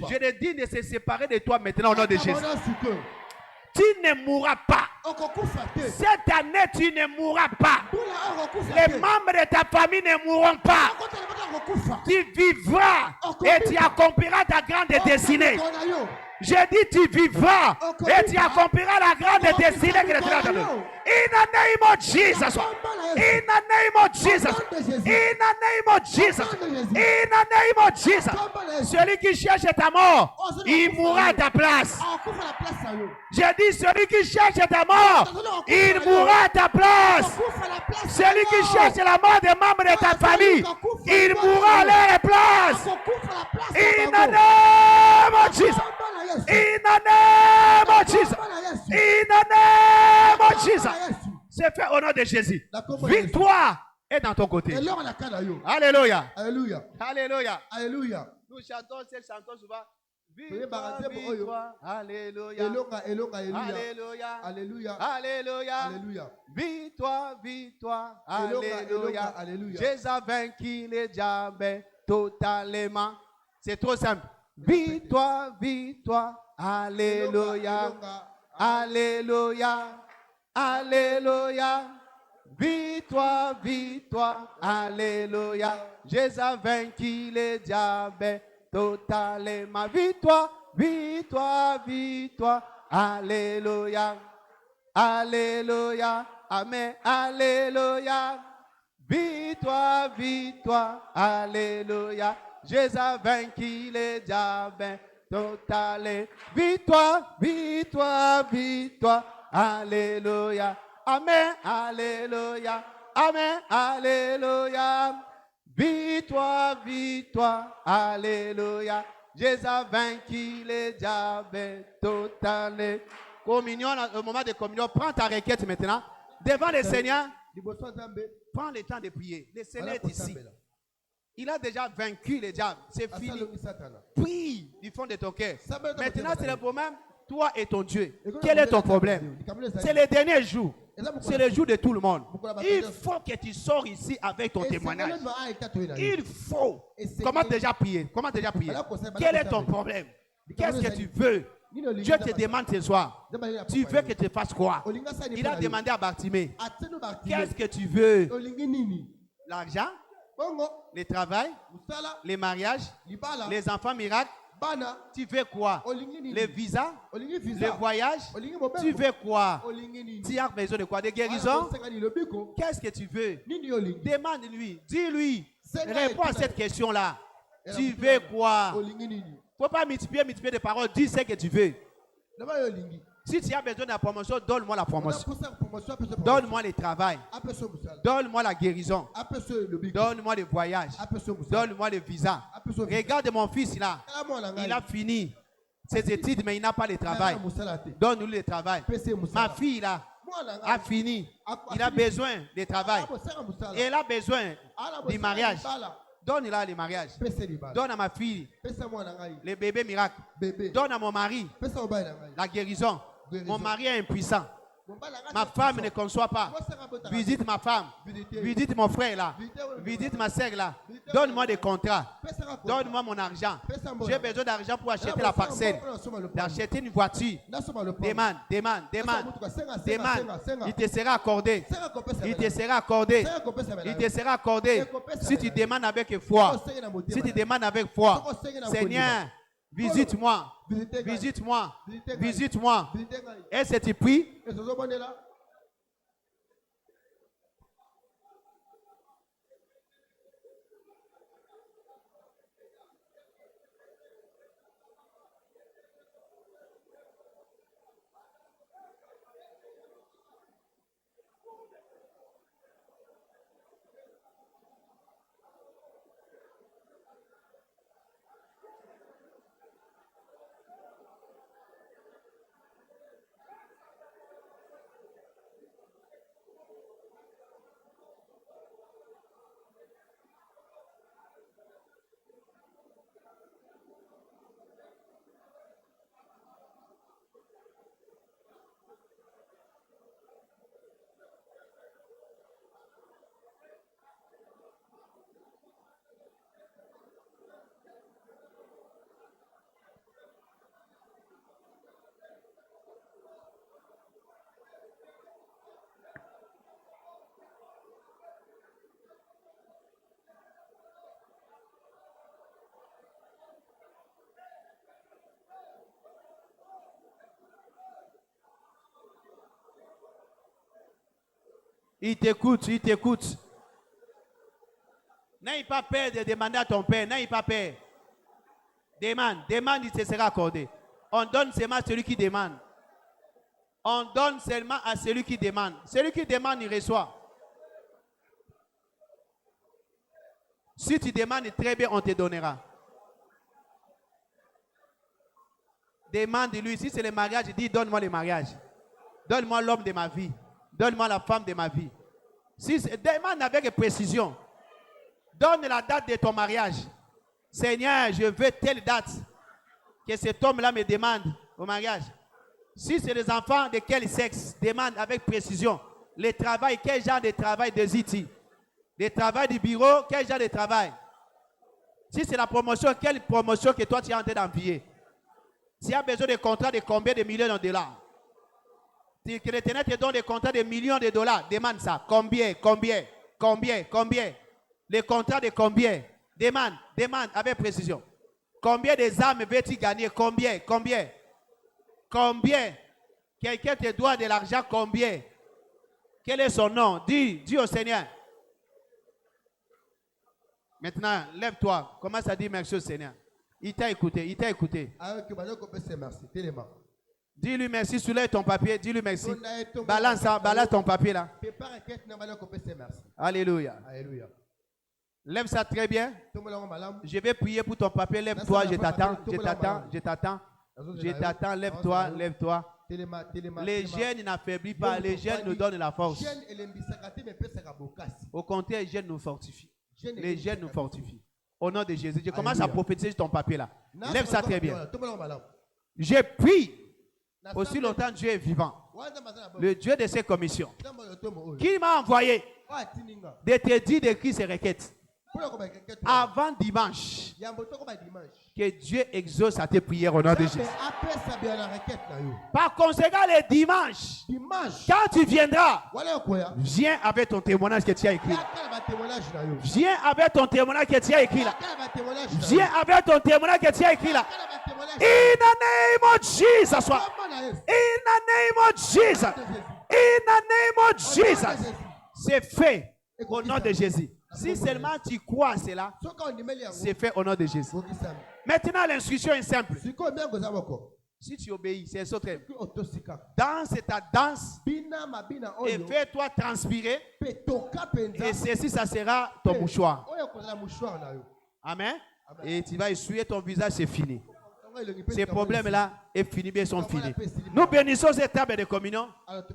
Speaker 4: je te dis de se séparer de toi maintenant au nom de Jésus. Tu ne mourras pas. Cette année, tu ne mourras pas. Les membres de ta famille ne mourront pas. Tu vivras et tu accompliras ta grande destinée. J'ai dit tu vivras et tu accompliras la grande destinée que tu as donnée. In the name of Jesus. In the name of Jesus. In the name of Jesus. In the name of Jesus. Celui qui cherche ta mort, il mourra à ta place. J'ai dit celui qui cherche ta mort, il mourra à ta place. Celui qui cherche la mort des membres de ta famille, il mourra à leur place. In the name of Jesus. In the name of Jesus. In the name of Jesus. C'est fait au nom de Jésus. Victoire est dans ton côté. Alléluia.
Speaker 3: Alléluia.
Speaker 4: Alléluia.
Speaker 3: Alléluia.
Speaker 4: Nous chantons cette chanson souvent. Victoire, victoire. Alléluia.
Speaker 3: Alléluia.
Speaker 4: Alléluia.
Speaker 3: Alléluia.
Speaker 4: Alléluia.
Speaker 3: Alléluia.
Speaker 4: Victoire, victoire.
Speaker 3: Alléluia.
Speaker 4: Alléluia.
Speaker 3: Alléluia.
Speaker 4: Jésus a vaincu les diables totalement. C'est trop simple. Victoire, victoire. Alléluia. Alléluia. Alléluia. Victoire, victoire. Alléluia. Jésus a vaincu les diables totalement. Victoire, victoire, victoire. Alléluia. Alléluia. Amen. Alléluia. Victoire, victoire. Alléluia. Jésus a vaincu les diables totalement. Victoire, victoire, victoire. Alléluia. Amen. Alléluia. Amen. Alléluia. Victoire, victoire. Alléluia. Jésus a vaincu les diables totalement. Communion, au moment de communion, prends ta requête maintenant. Devant le Seigneur, prends le temps de prier. Le Seigneur est ici. Il a déjà vaincu les diables. C'est fini. Prie du fond de ton cœur. Maintenant, c'est le problème. Toi et ton Dieu. Quel est ton problème? C'est le dernier jour. C'est le jour de tout le monde. Il faut que tu sors ici avec ton témoignage. Il faut. Comment déjà prier? Comment déjà prier? Quel est ton problème? Qu'est-ce que tu veux? Dieu te demande ce soir. Tu veux que tu fasses quoi? Il a demandé à Bartimée. Qu'est-ce que tu veux? L'argent? Le travail? Les mariages? Les enfants miracles? Tu veux quoi? Les visas? Les voyages? Tu veux quoi? Tu as besoin de quoi? De guérison? Qu'est-ce que tu veux? Demande-lui. Dis-lui. Réponds à cette question-là. Tu veux quoi? Il ne faut pas multiplier des paroles. Dis ce que tu veux. Si tu as besoin de la promotion, donne-moi la promotion. Donne-moi le travail. Donne-moi la guérison. Donne-moi le voyage. Donne-moi le visa. Regarde mon fils là. Il a fini ses études, mais il n'a pas le travail. Donne-nous le travail. Ma fille là a fini. Il a besoin de travail. Et elle a besoin du mariage. Donne-la le mariage. Donne à ma fille le bébé miracle. Donne à mon mari la guérison. Mon mari est impuissant. Ma femme ne conçoit pas. Visite ma femme. Visite mon frère là. Visite ma soeur là. Donne-moi des contrats. Donne-moi mon argent. J'ai besoin d'argent pour acheter la parcelle. D'acheter une voiture. Demande. Il te sera accordé. Il te sera accordé. Il te sera accordé. Si tu demandes avec foi. Si tu demandes avec foi. Seigneur, visite-moi. Visite-moi. Visite-moi. Est-ce que tu pries?
Speaker 2: Il t'écoute, il t'écoute. N'aie pas peur de demander à ton père. N'aie pas peur. Demande, demande, il te sera accordé. On donne seulement à celui qui demande. On donne seulement à celui qui demande. Celui qui demande, il reçoit. Si tu demandes très bien, on te donnera. Demande-lui. Si c'est le mariage, il dit donne-moi le mariage. Donne-moi l'homme de ma vie. Donne-moi la femme de ma vie. Si demande avec précision. Donne la date de ton mariage. Seigneur, je veux telle date. Que cet homme-là me demande au mariage. Si c'est des enfants de quel sexe, demande avec précision. Le travail, quel genre de travail désire-t-il? Le travail du bureau, quel genre de travail? Si c'est la promotion, quelle promotion que toi tu es en train d'envier? S'il y a besoin de contrats de combien de millions de dollars? Si que l'Éternel te donne des contrats de millions de dollars, demande ça. Combien? Les contrats de combien? Demande avec précision. Combien des âmes veux-tu gagner? Combien? Quelqu'un te doit de l'argent? Combien? Quel est son nom? Dis au Seigneur. Maintenant, lève-toi. Commence à dire merci au Seigneur. Il t'a écouté. Dis-lui merci, soulève ton papier, dis-lui merci. Balance ton papier là. Alléluia. Lève ça très bien. Je vais prier pour ton papier. Lève-toi, je t'attends. Lève-toi. Les jeunes n'affaiblissent pas, les jeunes nous donnent la force. Au contraire, les jeunes nous fortifient. Les jeunes nous fortifient. Au nom de Jésus, je commence à prophétiser sur ton papier là. Lève ça très bien. Je prie. Aussi longtemps Dieu est vivant. Le Dieu de ses commissions. Qui m'a envoyé de te dire d'écrire ces requêtes. Avant dimanche, que Dieu exauce à tes prières au nom de Jésus. Par conséquent, le dimanche, quand tu viendras, viens avec ton témoignage que tu as écrit. Viens avec ton témoignage que tu as écrit là. Viens avec ton témoignage que tu as écrit là. In the name of Jesus. In the name of Jesus. In the name of Jesus. C'est fait au nom de Jésus. Si seulement tu crois à cela, c'est fait au nom de Jésus. Maintenant, l'instruction est simple. Si tu obéis, c'est ça. Danse ta danse et fais-toi transpirer. Et ceci, ça sera ton mouchoir. Amen. Et tu vas essuyer ton visage, c'est fini. Ces problèmes-là est fini, bien sont finis. Nous bénissons cette table de communion.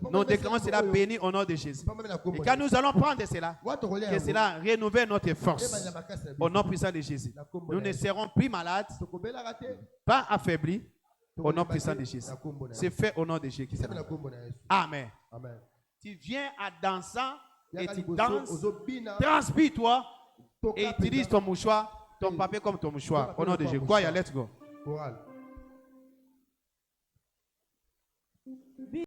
Speaker 2: Nous déclarons cela béni au nom de Jésus. Et quand nous allons prendre cela, que cela renouvelle notre force au nom puissant de Jésus. Nous ne serons plus malades, pas affaiblis au nom puissant de Jésus. C'est fait au nom de Jésus. Amen. Tu viens à dansant et tu danses, transpire-toi et utilise ton mouchoir, ton papier comme ton mouchoir. Au nom de Jésus. Let's go.